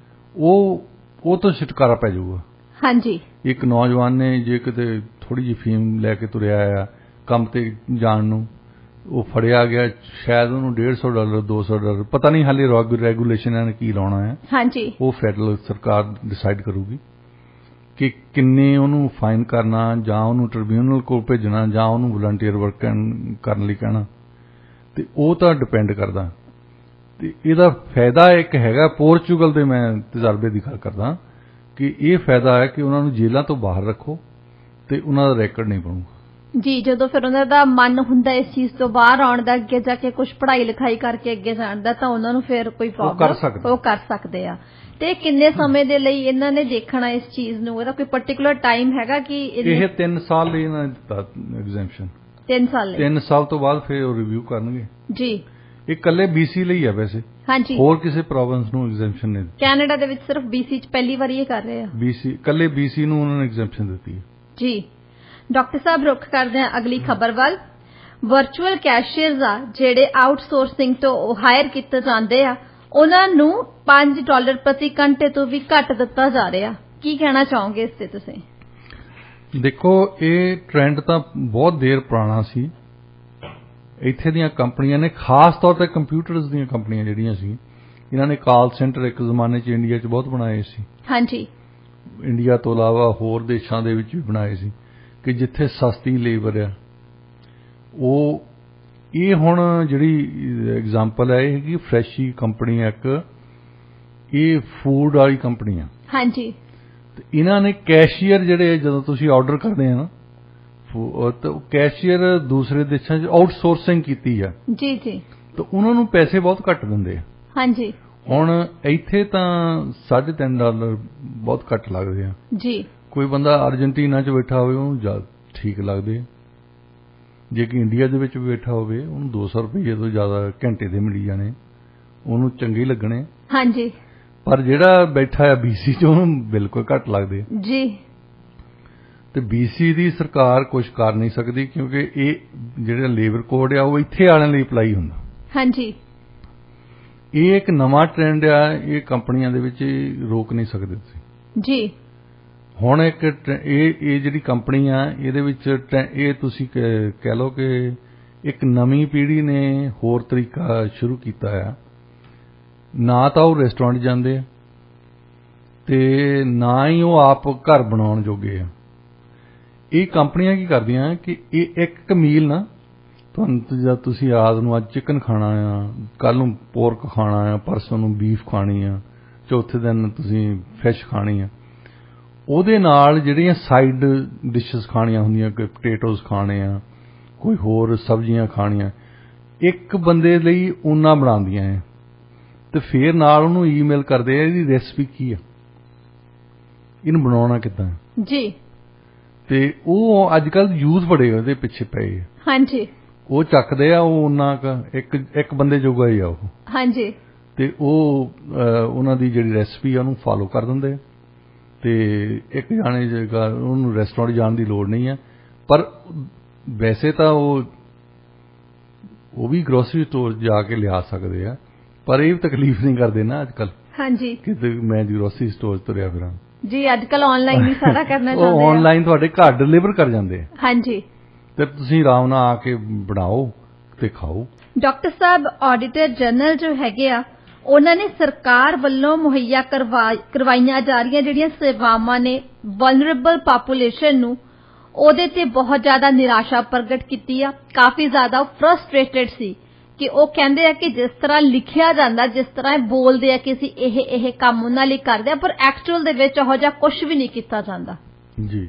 ਉਹ ਤੋਂ ਛੁਟਕਾਰਾ ਪੈ ਜਾਊਗਾ। ਹਾਂਜੀ, ਇੱਕ ਨੌਜਵਾਨ ਨੇ ਜੇ ਕਿਤੇ ਥੋੜੀ ਜਿਹੀ ਫੀਮ ਲੈ ਕੇ ਤੁਰਿਆ ਆ ਕੰਮ ਤੇ ਜਾਣ ਨੂੰ, ਉਹ ਫੜਿਆ ਗਿਆ, ਸ਼ਾਇਦ ਉਹਨੂੰ $150 $200, ਪਤਾ ਨਹੀਂ ਹਾਲੇ ਰੈਗੂਲੇਸ਼ਨ ਇਹਨਾਂ ਨੇ ਕੀ ਲਾਉਣਾ ਹੈ। ਹਾਂਜੀ, ਉਹ ਫੈਡਰਲ ਸਰਕਾਰ ਡਿਸਾਈਡ ਕਰੂਗੀ। ਕਿ ਕਿੰਨੇ ਉਹਨੂੰ ਫਾਈਨ ਕਰਨਾ ਜਾਂ ਉਹਨੂੰ ਟ੍ਰਿਬਿਊਨਲ ਕੋਲ ਭੇਜਣਾ ਜਾਂ ਉਹਨੂੰ ਵਲੰਟੀਅਰ ਵਰਕ ਕਰਨ ਲਈ ਕਹਿਣਾ, ਤੇ ਉਹ ਤਾਂ ਡਿਪੈਂਡ ਕਰਦਾ। ਤੇ ਇਹਦਾ ਫਾਇਦਾ ਇੱਕ ਹੈਗਾ, ਪੋਰਚੁਗਲ ਦੇ ਮੈਂ ਤਜਰਬੇ ਦੀ ਗੱਲ ਕਰਦਾ ਕਿ ਇਹ ਫਾਇਦਾ ਹੈ ਕਿ ਉਹਨਾਂ ਨੂੰ ਜੇਲ੍ਹਾਂ ਤੋਂ ਬਾਹਰ ਰੱਖੋ ਤੇ ਉਹਨਾਂ ਦਾ ਰੈਕੋਰਡ ਨਹੀਂ ਬਣੂਗਾ। ਜੀ, ਜਦੋਂ ਫਿਰ ਉਹਨਾਂ ਦਾ ਮਨ ਹੁੰਦਾ ਇਸ ਚੀਜ਼ ਤੋਂ ਬਾਹਰ ਆਉਣ ਦਾ, ਅੱਗੇ ਜਾ ਕੇ ਕੁਝ ਪੜ੍ਹਾਈ ਲਿਖਾਈ ਕਰਕੇ ਅੱਗੇ ਜਾਣ ਦਾ, ਤਾਂ ਉਹਨਾਂ ਨੂੰ ਫਿਰ ਕੋਈ ਪ੍ਰੋਬਲਮ ਉਹ ਕਰ ਸਕਦੇ ਆ। ਤੇ ਕਿੰਨੇ ਸਮੇਂ ਦੇ ਲਈ ਇਹਨਾਂ ਨੇ ਦੇਖਣਾ ਇਸ ਚੀਜ਼ ਨੂੰ? ਇਹਦਾ ਕੋਈ ਪਾਰਟਿਕੂਲਰ ਟਾਈਮ ਹੈਗਾ ਕਿ ਇਹ 3 ਸਾਲ ਲਈ ਇਹਨਾਂ ਨੇ ਦਿੱਤਾ ਐਗਜ਼ੈਂਪਸ਼ਨ। 3 ਸਾਲ ਲਈ? 3 ਸਾਲ ਤੋਂ ਬਾਅਦ ਫਿਰ ਉਹ ਰਿਵਿਊ ਕਰਨਗੇ ਜੀ। ਇਹ ਇਕੱਲੇ BC ਲਈ ਹੈ ਵੈਸੇ, ਹਾਂਜੀ, ਹੋਰ ਕਿਸੇ ਪ੍ਰੋਵਿੰਸ ਨੂੰ ਐਗਜ਼ੈਂਪਸ਼ਨ ਨਹੀਂ ਦਿੱਤੀ। ਕੈਨੇਡਾ ਦੇ ਵਿੱਚ ਸਿਰਫ BC 'ਚ ਪਹਿਲੀ ਵਾਰੀ ਇਹ ਕਰ ਰਹੇ ਆ। BC ਇਕੱਲੇ BC ਨੂੰ ਉਹਨਾਂ ਨੇ ਐਗਜ਼ੈਂਪਸ਼ਨ ਦਿੱਤੀ ਹੈ ਜੀ। ਡਾਕਟਰ ਸਾਹਿਬ, ਰੁੱਖ ਕਰਦੇ ਹਾਂ ਅਗਲੀ ਖਬਰ ਵੱਲ। ਵਰਚੁਅਲ ਕੈਸ਼ੀਅਰਸ ਆ ਜਿਹੜੇ ਆਊਟਸੋਰਸਿੰਗ ਤੋਂ ਹਾਇਰ ਕੀਤੇ ਜਾਂਦੇ ਆ, ਉਹਨਾਂ ਨੂੰ $5 ਪ੍ਰਤੀ ਘੰਟੇ ਤੋਂ ਵੀ ਘੱਟ ਦਿੱਤਾ ਜਾ ਰਿਹਾ। ਕੀ ਕਹਿਣਾ ਚਾਹੋਗੇ ਇਸ ਤੇ ਤੁਸੀਂ? ਦੇਖੋ, ਇਹ ਟ੍ਰੈਂਡ ਤਾਂ ਬਹੁਤ ਦੇਰ ਪੁਰਾਣਾ ਸੀ। ਇੱਥੇ ਦੀਆਂ ਕੰਪਨੀਆਂ ਨੇ, ਖਾਸ ਤੌਰ ਤੇ ਕੰਪਿਊਟਰਸ ਦੀਆਂ ਕੰਪਨੀਆਂ ਜਿਹੜੀਆਂ ਸੀ, ਇਹਨਾਂ ਨੇ ਕਾਲ ਸੈਂਟਰ ਇੱਕ ਜ਼ਮਾਨੇ 'ਚ ਇੰਡੀਆ 'ਚ ਬਹੁਤ ਬਣਾਏ ਸੀ। ਹਾਂਜੀ, ਇੰਡੀਆ ਤੋਂ ਇਲਾਵਾ ਹੋਰ ਦੇਸ਼ਾਂ ਦੇ ਵਿੱਚ ਵੀ ਬਣਾਏ ਸੀ ਕਿ ਜਿੱਥੇ ਸਸਤੀ ਲੇਬਰ ਆ ਉਹ। ਇਹ ਹੁਣ ਜਿਹੜੀ ਐਗਜ਼ਾਮਪਲ ਹੈ ਇਹ ਹੈਗੀ ਫਰੈਸ਼ੀ ਕੰਪਨੀ, ਇੱਕ ਇਹ ਫੂਡ ਵਾਲੀ ਕੰਪਨੀ ਆ। ਹਾਂਜੀ, ਤੇ ਇਹਨਾਂ ਨੇ ਕੈਸ਼ੀਅਰ ਜਿਹੜੇ, ਜਦੋਂ ਤੁਸੀਂ ਆਰਡਰ ਕਰਦੇ ਆ ਨਾ, ਤਾਂ ਕੈਸ਼ੀਅਰ ਦੂਸਰੇ ਦੇਸ਼ਾਂ 'ਚ ਆਊਟਸੋਰਸਿੰਗ ਕੀਤੀ ਆ। ਜੀ ਜੀ। ਤਾਂ ਉਹਨਾਂ ਨੂੰ ਪੈਸੇ ਬਹੁਤ ਘੱਟ ਦਿੰਦੇ ਆ। ਹਾਂਜੀ, ਹੁਣ ਇੱਥੇ ਤਾਂ $3.5 ਬਹੁਤ ਘੱਟ ਲੱਗਦੇ ਆ ਜੀ। ਕੋਈ ਬੰਦਾ ਅਰਜਨਟੀਨਾ 'ਚ ਬੈਠਾ ਹੋਵੇ ਉਹਨੂੰ ਜ਼ਿਆਦਾ ਠੀਕ ਲੱਗਦੇ ਆ, ਜੇ ਕਿ ਇੰਡੀਆ ਦੇ ਵਿੱਚ ਵੀ ਬੈਠਾ ਹੋਵੇ ਉਹਨੂੰ $200 ਤੋਂ ਜ਼ਿਆਦਾ ਘੰਟੇ ਦੇ ਮਿਲੀ ਜਾਣੇ, ਉਹਨੂੰ ਚੰਗੇ ਲੱਗਣੇ। ਹਾਂਜੀ, ਪਰ ਜਿਹੜਾ ਬੈਠਾ ਆ BC 'ਚ ਉਹਨੂੰ ਬਿਲਕੁਲ ਘੱਟ ਲੱਗਦੇ ਜੀ। ਤੇ BC ਦੀ ਸਰਕਾਰ ਕੁਝ ਕਰ ਨਹੀਂ ਸਕਦੀ ਕਿਉਂਕਿ ਇਹ ਜਿਹੜਾ ਲੇਬਰ ਕੋਡ ਆ ਉਹ ਇੱਥੇ ਵਾਲਿਆਂ ਲਈ ਅਪਲਾਈ ਹੁੰਦਾ। ਹਾਂਜੀ, ਇਹ ਇੱਕ ਨਵਾਂ ਟ੍ਰੈਂਡ ਆ, ਇਹ ਕੰਪਨੀਆਂ ਦੇ ਵਿੱਚ ਰੋਕ ਨਹੀਂ ਸਕਦੇ ਤੁਸੀਂ ਜੀ। ਹੁਣ ਇੱਕ ਇਹ ਜਿਹੜੀ ਕੰਪਨੀ ਆ ਇਹਦੇ ਵਿੱਚ ਇਹ ਤੁਸੀਂ ਕਹਿ ਲਓ ਕਿ ਇੱਕ ਨਵੀਂ ਪੀੜ੍ਹੀ ਨੇ ਹੋਰ ਤਰੀਕਾ ਸ਼ੁਰੂ ਕੀਤਾ ਆ। ਨਾ ਤਾਂ ਉਹ ਰੈਸਟੋਰੈਂਟ ਜਾਂਦੇ ਆ ਤੇ ਨਾ ਹੀ ਉਹ ਆਪ ਘਰ ਬਣਾਉਣ ਜੋਗੇ ਆ। ਇਹ ਕੰਪਨੀਆਂ ਕੀ ਕਰਦੀਆਂ ਕਿ ਇਹ ਇੱਕ ਮੀਲ ਨਾ, ਤੁਹਾਨੂੰ ਜਦ ਤੁਸੀਂ ਰਾਤ ਨੂੰ ਅੱਜ ਚਿਕਨ ਖਾਣਾ ਆ, ਕੱਲ ਨੂੰ ਪੋਰਕ ਖਾਣਾ ਆ, ਪਰਸੋਂ ਨੂੰ ਬੀਫ ਖਾਣੀ ਆ, ਚੌਥੇ ਦਿਨ ਤੁਸੀਂ ਫਿਸ਼ ਖਾਣੀ ਆ, ਉਹਦੇ ਨਾਲ ਜਿਹੜੀਆਂ ਸਾਈਡ ਡਿਸ਼ਸ ਖਾਣੀਆਂ ਹੁੰਦੀਆਂ, ਕੋਈ ਪੋਟੇਟੋਜ਼ ਖਾਣੇ ਆ, ਕੋਈ ਹੋਰ ਸਬਜ਼ੀਆਂ ਖਾਣੀਆਂ, ਇੱਕ ਬੰਦੇ ਲਈ ਉਹਨਾਂ ਬਣਾਉਂਦੀਆਂ ਹੈ ਤੇ ਫਿਰ ਨਾਲ ਉਹਨੂੰ ਈਮੇਲ ਕਰਦੇ ਆ ਇਹਦੀ ਰੈਸਪੀ ਕੀ ਆ, ਇਹਨੂੰ ਬਣਾਉਣਾ ਕਿੱਦਾਂ ਜੀ। ਤੇ ਉਹ ਅੱਜ ਕੱਲ੍ਹ ਯੂਥ ਬੜੇ ਉਹਦੇ ਪਿੱਛੇ ਪਏ ਆ। ਹਾਂਜੀ, ਉਹ ਚੱਕਦੇ ਆ, ਉਹ ਉਹਨਾਂ ਇੱਕ ਬੰਦੇ ਜੋਗਾ ਹੀ ਆ ਉਹ। ਹਾਂਜੀ, ਤੇ ਉਹ ਉਹਨਾਂ ਦੀ ਜਿਹੜੀ ਰੈਸਪੀ ਆ ਉਹਨੂੰ ਫਾਲੋ ਕਰ ਦਿੰਦੇ ਆ ਤੇ ਇੱਕ ਜਾਣੇ ਜਗ੍ਹਾ ਉਹਨੂੰ ਰੈਸਟੋਰੈਂਟ ਜਾਣ ਦੀ ਲੋੜ ਨਹੀਂ ਹੈ। ਪਰ ਵੈਸੇ ਤਾਂ ਉਹ ਵੀ ਗਰੋਸਰੀ ਸਟੋਰ ਜਾ ਕੇ ਲਿਆ ਸਕਦੇ ਆ, ਪਰ ਇਹ ਤਕਲੀਫ ਨਹੀਂ ਕਰਦੇ ਨਾ ਅੱਜ ਕੱਲ੍ਹ। ਹਾਂਜੀ, ਕਿ ਮੈਂ ਗਰੋਸਰੀ ਸਟੋਰ ਤੁਰਿਆ ਫਿਰਾਂ ਜੀ। ਅੱਜ ਕੱਲ੍ਹ ਆਨਲਾਈਨ ਹੀ ਸਾਰਾ ਕਰਨਾ ਚਾਹੁੰਦੇ ਆ, ਉਹ ਆਨਲਾਈਨ ਤੁਹਾਡੇ ਘਰ ਡਿਲੀਵਰ ਕਰ ਜਾਂਦੇ ਆ। ਹਾਂਜੀ, ਤੇ ਤੁਸੀਂ ਆਰਾਮ ਨਾਲ ਆ ਕੇ ਬਣਾਓ ਤੇ ਖਾਓ। ਡਾਕਟਰ ਸਾਹਿਬ, ਆਡੀਟਰ ਜਨਰਲ ਜੋ ਹੈਗੇ ਆ, ਉਹਨਾਂ ਨੇ ਸਰਕਾਰ ਵੱਲੋਂ ਮੁਹੱਈਆ ਕਰਵਾਈਆਂ ਜਾ ਰਹੀਆਂ ਜਿਹੜੀਆਂ ਸੇਵਾਵਾਂ ਨੇ ਵਲਨਰੇਬਲ ਪਾਪੂਲੇਸ਼ਨ ਨੂੰ, ਉਹਦੇ ਤੇ ਬਹੁਤ ਜ਼ਿਆਦਾ ਨਿਰਾਸ਼ਾ ਪ੍ਰਗਟ ਕੀਤੀ ਆ। ਕਾਫੀ ਜ਼ਿਆਦਾ ਫਰਸਟ੍ਰੇਟਡ ਸੀ ਕਿ ਉਹ ਕਹਿੰਦੇ ਆ ਕਿ ਜਿਸ ਤਰ੍ਹਾਂ ਲਿਖਿਆ ਜਾਂਦਾ, ਜਿਸ ਤਰ੍ਹਾਂ ਇਹ ਬੋਲਦੇ ਆ ਕਿ ਅਸੀਂ ਇਹ ਕੰਮ ਉਹਨਾਂ ਲਈ ਕਰਦੇ ਆ, ਪਰ ਐਕਚੁਅਲ ਦੇ ਵਿੱਚ ਉਹੋ ਜਿਹਾ ਕੁਝ ਵੀ ਨਹੀਂ ਕੀਤਾ ਜਾਂਦਾ ਜੀ।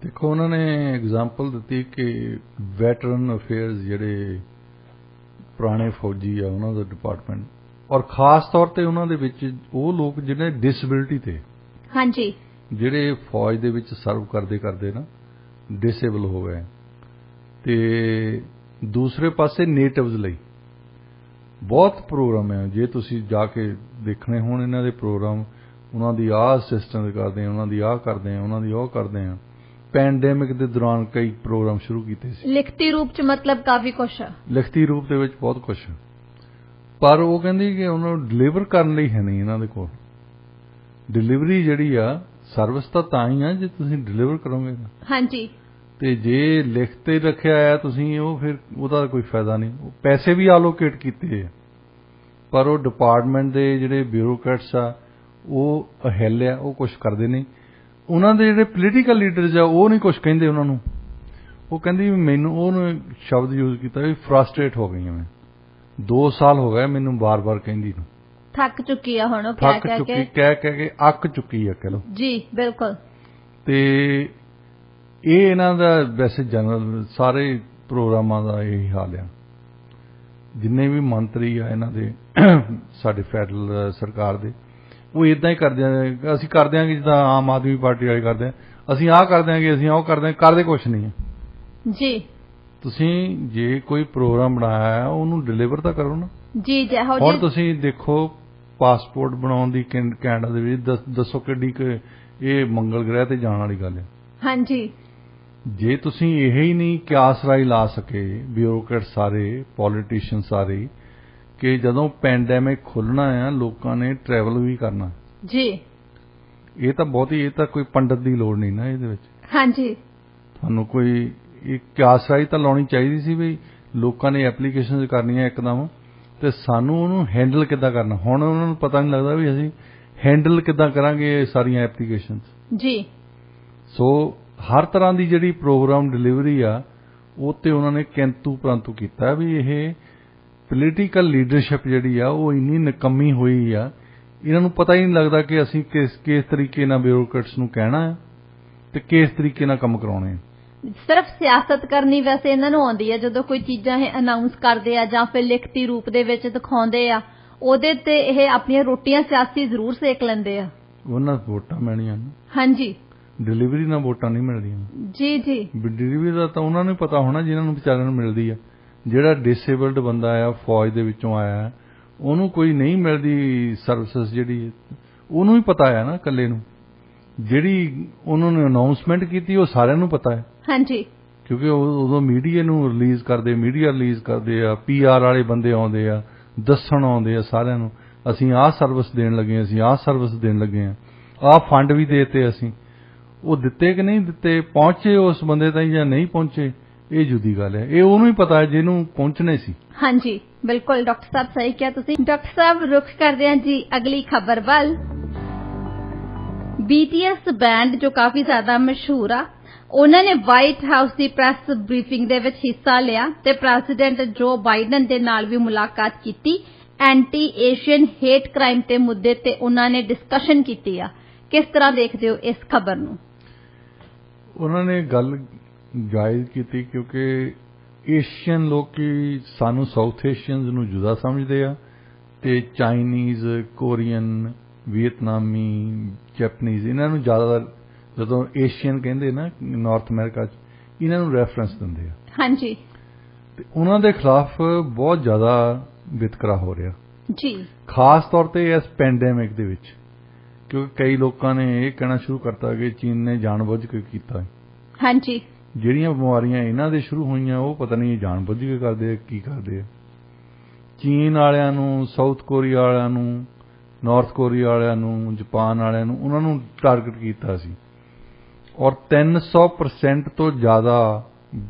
ਦੇਖੋ, ਉਹਨਾਂ ਨੇ ਐਗਜ਼ਾਮਪਲ ਦਿੱਤੀ ਕਿ ਵੈਟਰਨ ਅਫੇਅਰਸ ਜਿਹੜੇ ਪੁਰਾਣੇ ਫੌਜੀ ਆ ਉਹਨਾਂ ਦਾ ਡਿਪਾਰਟਮੈਂਟ, ਔਰ ਖਾਸ ਤੌਰ ਤੇ ਉਹਨਾਂ ਦੇ ਵਿੱਚ ਉਹ ਲੋਕ ਜਿਹੜੇ ਡਿਸੇਬਿਲਿਟੀ ਤੇ, ਹਾਂਜੀ, ਜਿਹੜੇ ਫੌਜ ਦੇ ਵਿੱਚ ਸਰਵ ਕਰਦੇ ਨਾ ਡਿਸੇਬਲ ਹੋ ਗਏ, ਤੇ ਦੂਸਰੇ ਪਾਸੇ ਨੇਟਿਵਜ਼ ਲਈ ਬਹੁਤ ਪ੍ਰੋਗਰਾਮ ਹੈ। ਜੇ ਤੁਸੀਂ ਜਾ ਕੇ ਦੇਖਣੇ ਹੋਣ ਇਹਨਾਂ ਦੇ ਪ੍ਰੋਗਰਾਮ, ਉਹਨਾਂ ਦੀ ਆਹ ਅਸਿਸਟੈਂਟ ਕਰਦੇ ਆ, ਉਹਨਾਂ ਦੀ ਆਹ ਕਰਦੇ ਆ, ਉਹਨਾਂ ਦੀ ਉਹ ਕਰਦੇ ਆ। ਪੈਂਡੇਮਿਕ ਦੇ ਦੌਰਾਨ ਕਈ ਪ੍ਰੋਗਰਾਮ ਸ਼ੁਰੂ ਕੀਤੇ ਸੀ ਲਿਖਤੀ ਰੂਪ ਚ, ਮਤਲਬ ਕਾਫੀ ਕੁਛ ਆ ਲਿਖਤੀ ਰੂਪ ਦੇ ਵਿੱਚ, ਬਹੁਤ ਕੁਛ। ਪਰ ਉਹ ਕਹਿੰਦੀ ਕਿ ਉਹਨਾਂ ਨੂੰ ਡਿਲੀਵਰ ਕਰਨ ਲਈ ਹੈ ਨਹੀਂ ਇਹਨਾਂ ਦੇ ਕੋਲ। ਡਿਲੀਵਰੀ ਜਿਹੜੀ ਆ, ਸਰਵਿਸ ਤਾਂ ਹੀ ਆ ਜੇ ਤੁਸੀਂ ਡਿਲੀਵਰ ਕਰੋਗੇ। ਹਾਂਜੀ, ਤੇ ਜੇ ਲਿਖ ਤੇ ਰੱਖਿਆ ਆ ਤੁਸੀਂ, ਉਹ ਫਿਰ ਉਹਦਾ ਕੋਈ ਫਾਇਦਾ ਨਹੀਂ। ਪੈਸੇ ਵੀ ਆਲੋਕੇਟ ਕੀਤੇ ਆ, ਪਰ ਉਹ ਡਿਪਾਰਟਮੈਂਟ ਦੇ ਜਿਹੜੇ ਬਿਊਰੋਕਰੇਟਸ ਆ ਉਹ ਅਹਿਲ ਆ, ਉਹ ਕੁਛ ਕਰਦੇ ਨਹੀਂ। ਉਹਨਾਂ ਦੇ ਜਿਹੜੇ ਪੋਲੀਟੀਕਲ ਲੀਡਰਸ ਆ ਉਹ ਨਹੀਂ ਕੁਝ ਕਹਿੰਦੇ ਉਹਨਾਂ ਨੂੰ। ਉਹ ਕਹਿੰਦੀ ਮੈਨੂੰ ਉਹਨੇ ਸ਼ਬਦ ਯੂਜ਼ ਕੀਤਾ ਵੀ ਫਰਸਟ੍ਰੇਟ ਹੋ ਗਈ ਹਾਂ ਮੈਂ, 2 ਸਾਲ ਹੋ ਗਏ ਮੈਨੂੰ ਬਾਰ-ਬਾਰ ਕਹਿੰਦੀ ਨੂੰ, ਥੱਕ ਚੁੱਕੀ ਆ ਹੁਣ, ਥੱਕ ਚੁੱਕੀ ਕਹਿ ਕੇ ਅੱਕ ਚੁੱਕੀ ਆ ਕਹ ਲਓ ਜੀ। ਬਿਲਕੁਲ। ਤੇ ਇਹ ਇਹਨਾਂ ਦਾ ਵੈਸੇ ਜਨਰਲ ਸਾਰੇ ਪ੍ਰੋਗਰਾਮਾਂ ਦਾ ਇਹੀ ਹਾਲ ਆ। ਜਿੰਨੇ ਵੀ ਮੰਤਰੀ ਆ ਇਹਨਾਂ ਦੇ ਸਾਡੇ ਫੈਡਰਲ ਸਰਕਾਰ ਦੇ, ਉਹ ਇਦਾਂ ਹੀ ਕਰਦੇ ਆ। ਅਸੀਂ ਕਰ ਦਿਆਂਗੇ ਜਿੱਦਾਂ ਆਮ ਆਦਮੀ ਪਾਰਟੀ ਵਾਲੇ ਕਰਦੇ ਆ, ਅਸੀਂ ਆਹ ਕਰ ਦਿਆਂਗੇ, ਅਸੀਂ ਉਹ ਕਰ ਦਿਆਂਗੇ, ਕਰਦੇ ਕੁਛ ਨਹੀਂ ਹੈ ਜੀ। ਤੁਸੀਂ ਜੇ ਕੋਈ ਪ੍ਰੋਗਰਾਮ ਬਣਾਇਆ ਹੈ ਉਹਨੂੰ ਡਿਲੀਵਰ ਤਾਂ ਕਰੋ ਨਾ ਜੀ। ਹੁਣ ਤੁਸੀਂ ਦੇਖੋ ਪਾਸਪੋਰਟ ਬਣਾਉਣ ਦੀ ਕੈਨੇਡਾ ਦੇ ਵਿੱਚ ਦੱਸੋ ਕਿੱਡੀ ਇਹ ਮੰਗਲ ਗ੍ਰਹਿ ਤੇ ਜਾਣ ਵਾਲੀ ਗੱਲ ਹੈ। ਹਾਂਜੀ। ਜੇ ਤੁਸੀਂ ਇਹ ਹੀ ਨਹੀਂ ਕਿਆਸ ਰਾਈ ਲਾ ਸਕੇ ਬਿਊਰੋਕਰੇਟ ਸਾਰੇ, ਪੋਲੀਟੀਸ਼ੀਅਨ ਸਾਰੇ, ਕਿ ਜਦੋਂ ਪੈਂਡੈਮਿਕ ਖੁੱਲਣਾ ਆ ਲੋਕਾਂ ਨੇ ਟਰੈਵਲ ਵੀ ਕਰਨਾ ਜੀ, ਇਹ ਤਾਂ ਇਹ ਤਾਂ ਕੋਈ ਪੰਡਤ ਦੀ ਲੋੜ ਨਹੀਂ ਨਾ ਇਹਦੇ ਵਿੱਚ। ਹਾਂਜੀ। ਤੁਹਾਨੂੰ ਕੋਈ ਇਹ ਕਿਆਸ ਰਾਈ ਤਾਂ ਲਾਉਣੀ ਚਾਹੀਦੀ ਸੀ ਵੀ ਲੋਕਾਂ ਨੇ ਐਪਲੀਕੇਸ਼ਨਸ ਕਰਨੀਆਂ ਇੱਕਦਮ, ਤੇ ਸਾਨੂੰ ਉਹਨੂੰ ਹੈਂਡਲ ਕਿੱਦਾਂ ਕਰਨਾ। ਹੁਣ ਉਹਨਾਂ ਨੂੰ ਪਤਾ ਨਹੀਂ ਲੱਗਦਾ ਵੀ ਅਸੀਂ ਹੈਂਡਲ ਕਿੱਦਾਂ ਕਰਾਂਗੇ ਇਹ ਸਾਰੀਆਂ ਐਪਲੀਕੇਸ਼ਨਸ ਜੀ। ਸੋ ਹਰ ਤਰ੍ਹਾਂ ਦੀ ਜਿਹੜੀ ਪ੍ਰੋਗਰਾਮ ਡਿਲੀਵਰੀ ਆ ਉਹ ਤੇ ਉਹਨਾਂ ਨੇ ਕਿੰਤੂ ਪ੍ਰੰਤੂ ਕੀਤਾ ਵੀ ਇਹ ਪੋਲੀਟੀਕਲ ਲੀਡਰਸ਼ਿਪ ਜਿਹੜੀ ਆ ਉਹ ਇੰਨੀ ਨਿਕੰਮੀ ਹੋਈ ਆ, ਇਹਨਾਂ ਨੂੰ ਪਤਾ ਹੀ ਨਹੀਂ ਲੱਗਦਾ ਕਿ ਅਸੀਂ ਕਿਸ ਤਰੀਕੇ ਨਾਲ ਬਿਊਰੋਕਰੇਟਸ ਨੂੰ ਕਹਿਣਾ ਹੈ ਤੇ ਕਿਸ ਤਰੀਕੇ ਨਾਲ ਕੰਮ ਕਰਾਉਣੇ ਆ। ਸਿਰਫ ਸਿਆਸਤ ਕਰਨੀ ਵੈਸੇ ਇਹਨਾਂ ਨੂੰ ਆਉਂਦੀ ਹੈ। ਜਦੋਂ ਕੋਈ ਚੀਜ਼ਾਂ ਇਹ ਅਨਾਉਂਸ ਕਰਦੇ ਆ ਜਾਂ ਫਿਰ ਲਿਖਤੀ ਰੂਪ ਦੇ ਵਿੱਚ ਦਿਖਾਉਂਦੇ ਆ, ਉਹਦੇ ਤੇ ਇਹ ਆਪਣੀਆਂ ਰੋਟੀਆਂ ਸਿਆਸੀ ਜ਼ਰੂਰ ਸੇਕ ਲੈਂਦੇ ਆ। ਉਹਨਾਂ ਵੋਟਾਂ ਮਿਲਣੀਆਂ। ਹਾਂਜੀ। ਡਿਲੀਵਰੀ ਨਾਲ ਵੋਟਾਂ ਨਹੀਂ ਮਿਲਦੀਆਂ ਜੀ ਜੀ। ਡਿਲੀਵਰੀ ਦਾ ਤਾਂ ਉਹਨਾਂ ਨੂੰ ਪਤਾ ਹੋਣਾ ਜਿਹਨਾਂ ਨੂੰ ਵਿਚਾਰਿਆਂ ਨੂੰ ਮਿਲਦੀ ਆ। ਜਿਹੜਾ ਡਿਸੇਬਲਡ ਬੰਦਾ ਆ, ਫੌਜ ਦੇ ਵਿੱਚੋਂ ਆਇਆ, ਉਹਨੂੰ ਕੋਈ ਨਹੀਂ ਮਿਲਦੀ ਸਰਵਿਸਿਜ਼ ਜਿਹੜੀ, ਉਹਨੂੰ ਹੀ ਪਤਾ ਆ ਨਾ ਇਕੱਲੇ ਨੂੰ। ਜਿਹੜੀ ਉਹਨਾਂ ਨੇ ਅਨਾਉਂਸਮੈਂਟ ਕੀਤੀ ਉਹ ਸਾਰਿਆਂ ਨੂੰ ਪਤਾ ਹੈ। ਹਾਂਜੀ। ਕਿਉਂਕਿ ਉਦੋਂ ਮੀਡੀਆ ਨੂੰ ਰਿਲੀਜ਼ ਕਰਦੇ ਆ, PR ਵਾਲੇ ਬੰਦੇ ਆਉਂਦੇ ਆ, ਦੱਸਣ ਆਉਂਦੇ ਆ ਸਾਰਿਆਂ ਨੂੰ ਅਸੀਂ ਆਹ ਸਰਵਿਸ ਦੇਣ ਲੱਗੇ, ਅਸੀਂ ਆਹ ਸਰਵਿਸ ਦੇਣ ਲੱਗੇ ਆ, ਆਹ ਫੰਡ ਵੀ ਦੇਤੇ ਅਸੀਂ। ਉਹ ਦਿੱਤੇ ਕਿ ਨਹੀਂ ਦਿੱਤੇ, ਪਹੁੰਚੇ ਉਸ ਬੰਦੇ ਤਾਈਂ ਜਾਂ ਨਹੀਂ ਪਹੁੰਚੇ, ਇਹ ਜੁਦੀ ਗੱਲ ਹੈ। ਇਹ ਉਹਨੂੰ ਹੀ ਪਤਾ ਹੈ ਜਿਹਨੂੰ ਪਹੁੰਚਣੇ ਸੀ। ਹਾਂਜੀ, ਬਿਲਕੁਲ ਡਾਕਟਰ ਸਾਹਿਬ ਸਹੀ ਕਿਹਾ ਤੁਸੀਂ। ਡਾਕਟਰ ਸਾਹਿਬ ਰੁਖ ਕਰਦੇ ਹਾਂ ਜੀ ਅਗਲੀ ਖਬਰ ਵੱਲ। BTS ਬੈਂਡ ਜੋ ਕਾਫੀ ਜ਼ਿਆਦਾ ਮਸ਼ਹੂਰ ਆ, ਉਹਨਾਂ ਨੇ ਵਾਈਟ ਹਾਊਸ ਦੀ ਪ੍ਰੈਸ ਬਰੀਫਿੰਗ ਦੇ ਵਿੱਚ ਹਿੱਸਾ ਲਿਆ ਤੇ ਪ੍ਰੈਜ਼ੀਡੈਂਟ ਜੋ ਬਾਈਡਨ ਦੇ ਨਾਲ ਵੀ ਮੁਲਾਕਾਤ ਕੀਤੀ। ਐਂਟੀ ਏਸ਼ੀਅਨ ਹੇਟ ਕ੍ਰਾਈਮ ਦੇ ਮੁੱਦੇ ਤੇ ਉਹਨਾਂ ਨੇ ਡਿਸਕਸ਼ਨ ਕੀਤੀ ਆ। ਕਿਸ ਤਰ੍ਹਾਂ ਦੇਖਦੇ ਹੋ ਇਸ ਖਬਰ ਨੂੰ? ਉਹਨਾਂ ਨੇ ਗੱਲ ਜਾਇਜ਼ ਕੀਤੀ ਕਿਉਂਕਿ ਏਸ਼ੀਅਨ ਲੋਕੀ ਸਾਨੂੰ ਸਾਊਥ ਏਸ਼ੀਅਨਸ ਨੂੰ ਜੁਦਾ ਸਮਝਦੇ ਆ ਤੇ ਚਾਈਨੀਜ਼, ਕੋਰੀਅਨ, ਵੀਅਤਨਾਮੀ, ਜੈਪਨੀਜ਼, ਇਹਨਾਂ ਨੂੰ ਜ਼ਿਆਦਾ ਜਦੋਂ ਏਸ਼ੀਅਨ ਕਹਿੰਦੇ ਨਾ ਨਾਰਥ ਅਮਰੀਕਾ 'ਚ, ਇਹਨਾਂ ਨੂੰ ਰੈਫਰੈਂਸ ਦਿੰਦੇ ਆ। ਹਾਂਜੀ। ਤੇ ਉਹਨਾਂ ਦੇ ਖਿਲਾਫ ਬਹੁਤ ਜ਼ਿਆਦਾ ਵਿਤਕਰਾ ਹੋ ਰਿਹਾ ਜੀ, ਖਾਸ ਤੌਰ ਤੇ ਇਸ ਪੈਂਡੈਮਿਕ ਦੇ ਵਿੱਚ, ਕਿਉਂਕਿ ਕਈ ਲੋਕਾਂ ਨੇ ਇਹ ਕਹਿਣਾ ਸ਼ੁਰੂ ਕਰਤਾ ਕਿ ਚੀਨ ਨੇ ਜਾਣਬੁੱਝ ਕੇ ਕੀਤਾ। ਹਾਂਜੀ। ਜਿਹੜੀਆਂ ਬਿਮਾਰੀਆਂ ਇਹਨਾਂ ਦੇ ਸ਼ੁਰੂ ਹੋਈਆਂ ਉਹ ਪਤਾ ਨਹੀਂ ਜਾਣਬੁੱਝ ਕੇ ਕਰਦੇ ਆ ਕੀ ਕਰਦੇ ਆ। ਚੀਨ ਵਾਲਿਆਂ ਨੂੰ, ਸਾਊਥ ਕੋਰੀਆ ਵਾਲਿਆਂ ਨੂੰ, ਨਾਰਥ ਕੋਰੀਆ ਵਾਲਿਆਂ ਨੂੰ, ਜਾਪਾਨ ਵਾਲਿਆਂ ਨੂੰ, ਉਹਨਾਂ ਨੂੰ ਟਾਰਗੇਟ ਕੀਤਾ ਸੀ ਔਰ 300% ਤੋਂ ਜ਼ਿਆਦਾ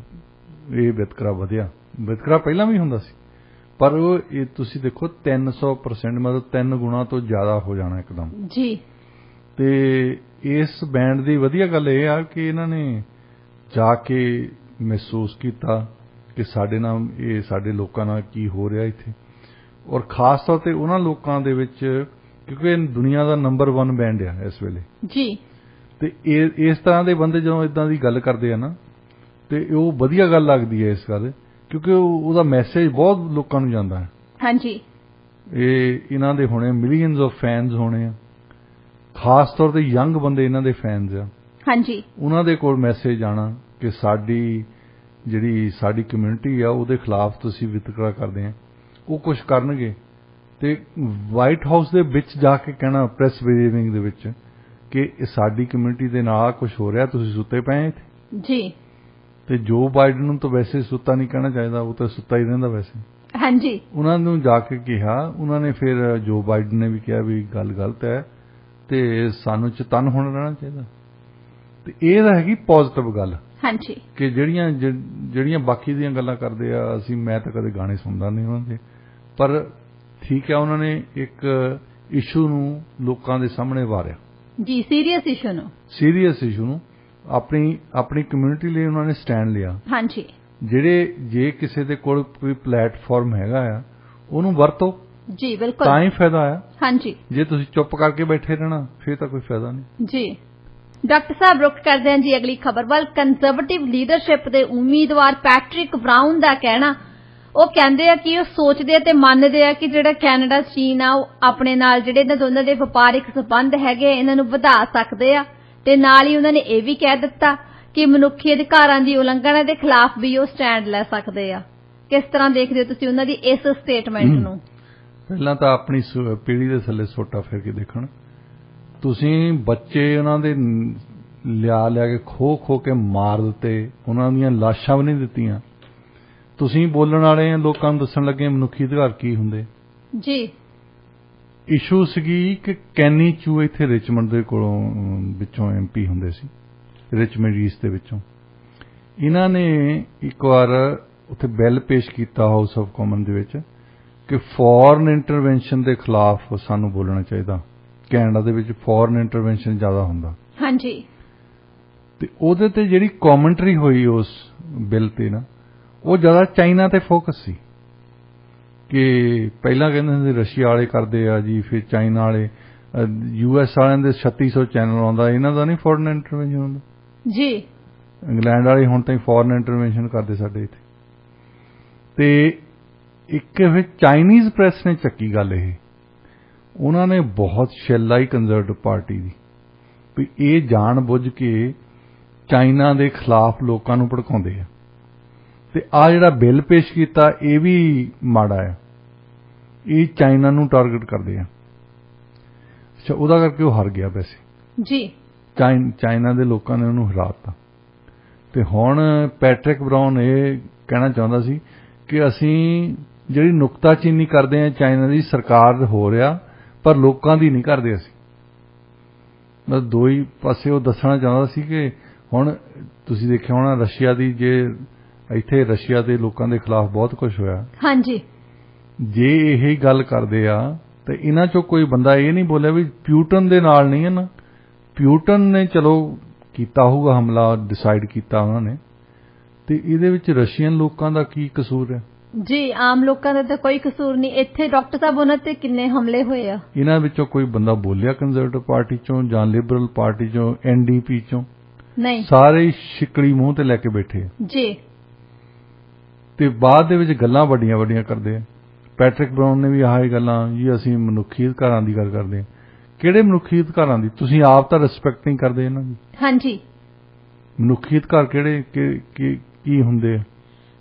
ਇਹ ਵਿਤਕਰਾ ਵਧਿਆ। ਵਿਤਕਰਾ ਪਹਿਲਾਂ ਵੀ ਹੁੰਦਾ ਸੀ ਪਰ ਉਹ ਇਹ ਤੁਸੀਂ ਦੇਖੋ 300% ਮਤਲਬ 3 ਗੁਣਾ ਤੋਂ ਜ਼ਿਆਦਾ ਹੋ ਜਾਣਾ ਇੱਕਦਮ ਜੀ। ਤੇ ਇਸ ਬੈਂਡ ਦੀ ਵਧੀਆ ਗੱਲ ਇਹ ਆ ਕਿ ਇਹਨਾਂ ਨੇ ਜਾ ਕੇ ਮਹਿਸੂਸ ਕੀਤਾ ਕਿ ਸਾਡੇ ਨਾਲ ਇਹ ਸਾਡੇ ਲੋਕਾਂ ਨਾਲ ਕੀ ਹੋ ਰਿਹਾ ਇੱਥੇ, ਔਰ ਖਾਸ ਤੌਰ ਤੇ ਉਹਨਾਂ ਲੋਕਾਂ ਦੇ ਵਿੱਚ ਕਿਉਂਕਿ ਦੁਨੀਆ ਦਾ ਨੰਬਰ 1 ਬੈਂਡ ਆ ਇਸ ਵੇਲੇ ਜੀ। ਤੇ ਇਸ ਤਰ੍ਹਾਂ ਦੇ ਬੰਦੇ ਜਦੋਂ ਇਦਾਂ ਦੀ ਗੱਲ ਕਰਦੇ ਆ ਨਾ ਤੇ ਉਹ ਵਧੀਆ ਗੱਲ ਲੱਗਦੀ ਹੈ ਇਸ ਗੱਲ, ਕਿਉਂਕਿ ਉਹਦਾ ਮੈਸੇਜ ਬਹੁਤ ਲੋਕਾਂ ਨੂੰ ਜਾਂਦਾ ਹੈ। ਹਾਂਜੀ। ਇਹਨਾਂ ਦੇ ਹੋਣੇ ਮਿਲੀਅਨਸ ਆਫ ਫੈਨਸ ਹੋਣੇ ਆ, ਖਾਸ ਤੌਰ ਤੇ ਯੰਗ ਬੰਦੇ ਇਹਨਾਂ ਦੇ ਫੈਨਸ ਆ। ਹਾਂਜੀ। ਉਹਨਾਂ ਦੇ ਕੋਲ ਮੈਸੇਜ ਆਣਾ ਕਿ ਸਾਡੀ ਕਮਿਊਨਿਟੀ ਆ ਉਹਦੇ ਖਿਲਾਫ ਤੁਸੀਂ ਵਿਤਕਰਾ ਕਰਦੇ ਆ, ਉਹ ਕੁਝ ਕਰਨਗੇ। ਤੇ ਵਾਈਟ ਹਾਊਸ ਦੇ ਵਿੱਚ ਜਾ ਕੇ ਕਹਿਣਾ ਪ੍ਰੈਸ ਬਰੀਫਿੰਗ ਦੇ ਵਿੱਚ ਕਿ ਸਾਡੀ ਕਮਿਊਨਿਟੀ ਦੇ ਨਾਲ ਕੁਝ ਹੋ ਰਿਹਾ, ਤੁਸੀਂ ਸੁੱਤੇ ਪਏ ਇੱਥੇ ਜੀ। ਤੇ ਜੋ ਬਾਈਡਨ ਨੂੰ ਤਾਂ ਵੈਸੇ ਸੁੱਤਾ ਨਹੀਂ ਕਹਿਣਾ ਚਾਹੀਦਾ, ਉਹ ਤਾਂ ਸੁੱਤਾ ਹੀ ਰਹਿੰਦਾ ਵੈਸੇ। ਹਾਂਜੀ। ਉਹਨਾਂ ਨੂੰ ਜਾ ਕੇ ਕਿਹਾ, ਉਹਨਾਂ ਨੇ ਫਿਰ ਜੋ ਬਾਈਡਨ ਨੇ ਵੀ ਕਿਹਾ ਵੀ ਗੱਲ ਗਲਤ ਹੈ ਤੇ ਸਾਨੂੰ ਚਤੰਨ ਹੋਣਾ ਰਹਿਣਾ ਚਾਹੀਦਾ। ਤੇ ਇਹ ਤਾਂ ਹੈਗੀ ਪੋਜ਼ਿਟਿਵ ਗੱਲ। ਹਾਂਜੀ। ਕਿ ਜਿਹੜੀਆਂ ਬਾਕੀ ਦੀਆਂ ਗੱਲਾਂ ਕਰਦੇ ਆ, ਮੈਂ ਤਾਂ ਕਦੇ ਗਾਣੇ ਸੁਣਦਾ ਨਹੀਂ ਉਹਨਾਂ ਦੇ, ਪਰ ਠੀਕ ਹੈ ਉਹਨਾਂ ਨੇ ਇੱਕ ਇਸ਼ੂ ਨੂੰ ਲੋਕਾਂ ਦੇ ਸਾਹਮਣੇ ਵਾਰਿਆ ਜੀ ਸੀਰੀਅਸ ਇਸ਼ੂ ਨੂੰ ਆਪਣੀ ਕਮਿਊਨਿਟੀ ਲਈ ਉਹਨਾਂ ਨੇ ਸਟੈਂਡ ਲਿਆ। ਹਾਂਜੀ, ਜੇ ਕਿਸੇ ਦੇ ਕੋਲ ਕੋਈ ਪਲੇਟਫਾਰਮ ਹੈਗਾ ਆ ਉਹਨੂੰ ਵਰਤੋ ਜੀ ਬਿਲਕੁਲ, ਤਾਂ ਹੀ ਫਾਇਦਾ ਆ। ਹਾਂਜੀ, ਜੇ ਤੁਸੀਂ ਚੁੱਪ ਕਰਕੇ ਬੈਠੇ ਰਹਿਣਾ ਫਿਰ ਤਾਂ ਕੋਈ ਫਾਇਦਾ ਨਹੀਂ ਜੀ। ਡਾਕਟਰ ਸਾਹਿਬ ਰੁਕ ਕਰਦੇ ਹਾਂ ਜੀ ਅਗਲੀ ਖਬਰ ਵੱਲ। ਕੰਜ਼ਰਵੇਟਿਵ ਲੀਡਰਸ਼ਿਪ ਦੇ ਉਮੀਦਵਾਰ ਪੈਟਰਿਕ ਬਰਾਊਨ ਦਾ ਕਹਿਣਾ, ਉਹ ਕਹਿੰਦੇ ਆ ਕਿ ਉਹ ਸੋਚਦੇ ਤੇ ਮੰਨਦੇ ਆ ਕਿ ਜਿਹੜਾ ਕੈਨੇਡਾ ਚੀਨ ਆ ਉਹ ਆਪਣੇ ਨਾਲ ਜਿਹੜੇ ਇਹਨਾਂ ਦੋਨਾਂ ਦੇ ਵਪਾਰਿਕ ਸੰਬੰਧ ਹੈਗੇ ਇਹਨਾਂ ਨੂੰ ਵਧਾ ਸਕਦੇ ਆ ਤੇ ਨਾਲ ਹੀ ਉਹਨਾਂ ਨੇ ਇਹ ਵੀ ਕਹਿ ਦਿੱਤਾ ਕਿ ਮਨੁੱਖੀ ਅਧਿਕਾਰਾਂ ਦੀ ਉਲੰਘਣਾ ਦੇ ਖਿਲਾਫ ਵੀ ਉਹ ਸਟੈਂਡ ਲੈ ਸਕਦੇ ਆ। ਕਿਸ ਤਰ੍ਹਾਂ ਦੇਖਦੇ ਹੋ ਤੁਸੀਂ ਉਹਨਾਂ ਦੀ ਇਸ ਸਟੇਟਮੈਂਟ ਨੂੰ? ਪਹਿਲਾਂ ਤਾਂ ਆਪਣੀ ਪੀੜ੍ਹੀ ਦੇ ਥੱਲੇ ਸੋਟਾ ਫੇਰ ਕੇ ਦੇਖਣ। ਤੁਸੀਂ ਬੱਚੇ ਉਹਨਾਂ ਦੇ ਲਿਆ ਕੇ ਖੋ ਕੇ ਮਾਰ ਦਿੱਤੇ, ਉਹਨਾਂ ਦੀਆਂ ਲਾਸ਼ਾਂ ਵੀ ਨਹੀਂ ਦਿੱਤੀਆਂ। ਤੁਸੀਂ ਬੋਲਣ ਵਾਲੇ ਲੋਕਾਂ ਨੂੰ ਦੱਸਣ ਲੱਗੇ ਮਨੁੱਖੀ ਅਧਿਕਾਰ ਕੀ ਹੁੰਦੇ ਜੀ। ਇਸ਼ੂ ਸੀਗੀ ਕਿ ਕੈਨੀ ਚੂ ਇੱਥੇ ਰਿਚਮੰਡ ਦੇ ਕੋਲੋਂ ਵਿੱਚੋਂ MP ਹੁੰਦੇ ਸੀ, ਰਿਚਮੰਡ ਈਸਟ ਦੇ ਵਿੱਚੋਂ। ਇਹਨਾਂ ਨੇ ਇੱਕ ਵਾਰ ਉੱਥੇ ਬਿੱਲ ਪੇਸ਼ ਕੀਤਾ ਹਾਊਸ ਆਫ ਕਾਮਨ ਦੇ ਵਿੱਚ ਕਿ ਫੋਰਨ ਇੰਟਰਵੈਂਸ਼ਨ ਦੇ ਖਿਲਾਫ ਸਾਨੂੰ ਬੋਲਣਾ ਚਾਹੀਦਾ। ਕੈਨੇਡਾ ਦੇ ਵਿੱਚ ਫੋਰਨ ਇੰਟਰਵੈਂਸ਼ਨ ਜ਼ਿਆਦਾ ਹੁੰਦਾ। ਹਾਂਜੀ। ਤੇ ਉਹਦੇ ਤੇ ਜਿਹੜੀ ਕਮੈਂਟਰੀ ਹੋਈ ਉਸ ਬਿੱਲ ਤੇ ਨਾ, ਉਹ ਜ਼ਿਆਦਾ ਚਾਈਨਾ ਤੇ ਫੋਕਸ ਸੀ ਕਿ ਪਹਿਲਾਂ ਕਹਿੰਦੇ ਹੁੰਦੇ ਰਸ਼ੀਆ ਵਾਲੇ ਕਰਦੇ ਆ ਜੀ, ਫਿਰ ਚਾਈਨਾ ਵਾਲੇ, US ਵਾਲਿਆਂ ਦੇ 3600 ਚੈਨਲ ਆਉਂਦਾ, ਇਹਨਾਂ ਦਾ ਨਹੀਂ ਫੋਰਨ ਇੰਟਰਵੈਂਸ਼ਨ ਹੁੰਦਾ ਜੀ। ਇੰਗਲੈਂਡ ਵਾਲੇ ਹੁਣ ਤਾਈਂ ਫੋਰਨ ਇੰਟਰਵੈਂਸ਼ਨ ਕਰਦੇ ਸਾਡੇ ਇੱਥੇ। ਤੇ ਇੱਕ ਫਿਰ ਚਾਈਨੀਜ਼ ਪ੍ਰੈਸ ਨੇ ਚੱਕੀ ਗੱਲ, ਇਹ ਉਹਨਾਂ ਨੇ ਬਹੁਤ ਛਿੱਲ ਆਈ ਕੰਜ਼ਰਵੇਟਿਵ ਪਾਰਟੀ ਦੀ ਵੀ ਇਹ ਜਾਣ ਬੁੱਝ ਕੇ ਚਾਈਨਾ ਦੇ ਖਿਲਾਫ ਲੋਕਾਂ ਨੂੰ ਭੜਕਾਉਂਦੇ ਆ। ਤੇ ਆ ਜਿਹੜਾ ਬਿੱਲ ਪੇਸ਼ ਕੀਤਾ ਇਹ ਵੀ ਮਾੜਾ ਆ, ਇਹ ਚਾਈਨਾ ਨੂੰ ਟਾਰਗੇਟ ਕਰਦੇ ਆ। ਅੱਛਾ, ਉਹਦਾ ਕਰਕੇ ਉਹ ਹਾਰ ਗਿਆ ਵੈਸੇ ਜੀ। ਚਾਈਨਾ ਦੇ ਲੋਕਾਂ ਨੇ ਉਹਨੂੰ ਹਰਾਤਾ। ਤੇ ਹੁਣ ਪੈਟਰਿਕ ਬਰਾਊਨ ਇਹ ਕਹਿਣਾ ਚਾਹੁੰਦਾ ਸੀ ਕਿ ਅਸੀਂ ਜਿਹੜੀ ਨੁਕਤਾਚੀਨੀ ਕਰਦੇ ਆ ਚਾਈਨਾ ਦੀ ਸਰਕਾਰ ਹੋ ਰਿਹਾ, ਪਰ ਲੋਕਾਂ ਦੀ ਨਹੀਂ ਕਰਦੇ ਅਸੀਂ। ਮਤਲਬ ਦੋ ਹੀ ਪਾਸੇ ਉਹ ਦੱਸਣਾ ਚਾਹੁੰਦਾ ਸੀ ਕਿ ਹੁਣ ਤੁਸੀਂ ਦੇਖਿਆ ਹੋਣਾ ਰਸ਼ੀਆ ਦੀ, ਜੇ ਇੱਥੇ ਰਸ਼ੀਆ ਦੇ ਲੋਕਾਂ ਦੇ ਖਿਲਾਫ ਬਹੁਤ ਕੁਝ ਹੋਇਆ। ਹਾਂਜੀ। ਜੇ ਇਹ ਗੱਲ ਕਰਦੇ ਆ ਤੇ ਇਹਨਾਂ ਚੋਂ ਕੋਈ ਬੰਦਾ ਇਹ ਨਹੀਂ ਬੋਲਿਆ ਵੀ ਪਿਊਟਨ ਦੇ ਨਾਲ ਨਹੀਂ ਹੈ ਨਾ। ਪਿਊਟਨ ਨੇ ਚਲੋ ਕੀਤਾ ਹੋਊਗਾ ਹਮਲਾ, ਡਿਸਾਈਡ ਕੀਤਾ ਉਹਨਾਂ ਨੇ, ਤੇ ਇਹਦੇ ਵਿੱਚ ਰਸ਼ੀਅਨ ਲੋਕਾਂ ਦਾ ਕੀ ਕਸੂਰ ਹੈ ਜੀ? ਆਮ ਲੋਕਾਂ ਦਾ ਤਾਂ ਕੋਈ ਕਸੂਰ ਨਹੀਂ। ਇੱਥੇ ਡਾਕਟਰ ਸਾਹਿਬ ਉਹਨਾਂ ਤੇ ਕਿੰਨੇ ਹਮਲੇ ਹੋਏ ਆ। ਇਹਨਾਂ ਵਿੱਚੋਂ ਕੋਈ ਬੰਦਾ ਬੋਲਿਆ ਕੰਜ਼ਰਵੇਟਿਵ ਪਾਰਟੀ ਚੋਂ ਜਾਂ ਲਿਬਰਲ ਪਾਰਟੀ ਚੋਂ, NDP ਚੋਂ? ਨਹੀਂ, ਸਾਰੇ ਸ਼ਿਕੜੀ ਮੂੰਹ ਤੇ ਲੈ ਕੇ ਬੈਠੇ ਜੀ। ਤੇ ਬਾਅਦ ਦੇ ਵਿੱਚ ਗੱਲਾਂ ਵੱਡੀਆਂ ਵੱਡੀਆਂ ਕਰਦੇ ਆ। ਪੈਟਰਿਕ ਬਰਾਊਨ ਨੇ ਵੀ ਆਹ ਗੱਲਾਂ ਜੀ, ਅਸੀਂ ਮਨੁੱਖੀ ਅਧਿਕਾਰਾਂ ਦੀ ਗੱਲ ਕਰਦੇ ਆ। ਕਿਹੜੇ ਮਨੁੱਖੀ ਅਧਿਕਾਰਾਂ ਦੀ? ਤੁਸੀਂ ਆਪ ਤਾਂ ਰਿਸਪੈਕਟ ਨਹੀਂ ਕਰਦੇ ਇਹਨਾਂ ਦੀ। ਹਾਂਜੀ। ਮਨੁੱਖੀ ਅਧਿਕਾਰ ਕਿਹੜੇ ਕੀ ਹੁੰਦੇ ਆ?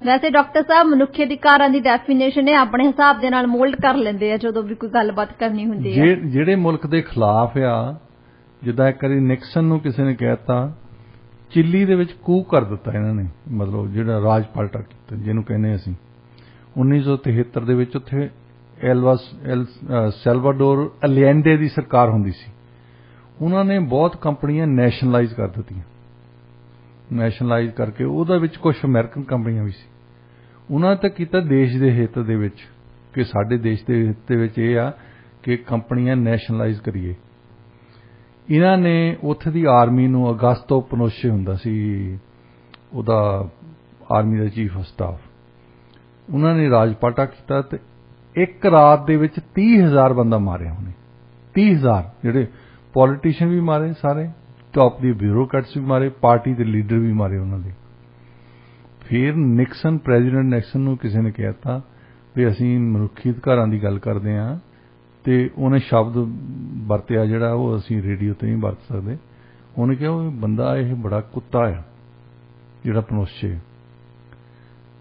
ਵੈਸੇ ਡਾਕਟਰ ਸਾਹਿਬ ਮਨੁੱਖੀ ਅਧਿਕਾਰਾਂ ਦੀ ਡੈਫੀਨੇਸ਼ਨ ਇਹ ਆਪਣੇ ਹਿਸਾਬ ਦੇ ਨਾਲ ਮੋਲਡ ਕਰ ਲੈਂਦੇ ਆ ਜਦੋਂ ਵੀ ਕੋਈ ਗੱਲਬਾਤ ਕਰਨੀ ਹੁੰਦੀ ਹੈ। ਜਿਹੜੇ ਮੁਲਕ ਦੇ ਖਿਲਾਫ ਆ, ਜਿੱਦਾਂ ਇੱਕ ਵਾਰੀ ਨਿਕਸਨ ਨੂੰ ਕਿਸੇ ਨੇ ਕਹਿਤਾ, ਚਿੱਲੀ ਦੇ ਵਿੱਚ ਕੂ ਕਰ ਦਿੱਤਾ ਇਹਨਾਂ ਨੇ, ਮਤਲਬ ਜਿਹੜਾ ਰਾਜ ਪਲਟਾ ਕੀਤਾ ਜਿਹਨੂੰ ਕਹਿੰਦੇ ਅਸੀਂ। 1973 ਦੇ ਵਿੱਚ ਉੱਥੇ ਸੈਲਵਾਡੋਰ ਅਲੀਐਂਡੇ ਦੀ ਸਰਕਾਰ ਹੁੰਦੀ ਸੀ। ਉਹਨਾਂ ਨੇ ਬਹੁਤ ਕੰਪਨੀਆਂ ਨੈਸ਼ਨਲਾਈਜ਼ ਕਰ ਦਿੱਤੀਆਂ। ਨੈਸ਼ਨਲਾਈਜ਼ ਕਰਕੇ ਉਹਦੇ ਵਿੱਚ ਕੁਝ ਅਮਰੀਕਨ ਕੰਪਨੀਆਂ ਵੀ ਸੀ। ਉਹਨਾਂ ਨੇ ਤਾਂ ਕੀਤਾ ਦੇਸ਼ ਦੇ ਹਿੱਤ ਦੇ ਵਿੱਚ ਕਿ ਸਾਡੇ ਦੇਸ਼ ਦੇ ਹਿੱਤ ਦੇ ਵਿੱਚ ਇਹ ਆ ਕਿ ਕੰਪਨੀਆਂ ਨੈਸ਼ਨਲਾਈਜ਼ ਕਰੀਏ। ਇਹਨਾਂ ਨੇ ਉੱਥੇ ਦੀ ਆਰਮੀ ਨੂੰ, ਅਗਸਤੋ ਪਨੋਸ਼ੇ ਹੁੰਦਾ ਸੀ ਉਹਦਾ army the chief of staff, ਉਹਨਾਂ ਨੇ ਰਾਜਪਾਟਾ ਕੀਤਾ ਤੇ ਇੱਕ ਰਾਤ ਦੇ ਵਿੱਚ 30,000 ਬੰਦਾ ਮਾਰਿਆ ਉਹਨੇ। 30,000 ਜਿਹੜੇ ਪੋਲੀਟੀਸ਼ੀਅਨ ਵੀ ਮਾਰੇ, ਸਾਰੇ ਟੌਪ ਦੀ ਬਿਊਰੋਕਰੇਟਸ ਵੀ ਮਾਰੇ, ਪਾਰਟੀ ਦੇ ਲੀਡਰ ਵੀ ਮਾਰੇ ਉਹਨਾਂ ਦੇ। ਫਿਰ ਨਿਕਸਨ, ਪ੍ਰੈਜ਼ੀਡੈਂਟ ਨਿਕਸਨ ਨੂੰ ਕਿਸੇ ਨੇ ਕਹਿਤਾ ਵੀ ਅਸੀਂ ਮਨੁੱਖੀ ਅਧਿਕਾਰਾਂ ਦੀ ਗੱਲ ਕਰਦੇ ਹਾਂ, ਤੇ ਉਹਨੇ ਸ਼ਬਦ ਵਰਤਿਆ ਜਿਹੜਾ ਉਹ ਅਸੀਂ ਰੇਡੀਓ ਤੇ ਨਹੀਂ ਵਰਤ ਸਕਦੇ। ਉਹਨੇ ਕਿਹਾ ਉਹ ਬੰਦਾ ਇਹ ਬੜਾ ਕੁੱਤਾ ਆ ਜਿਹੜਾ ਪਨੋਸ਼ੇ।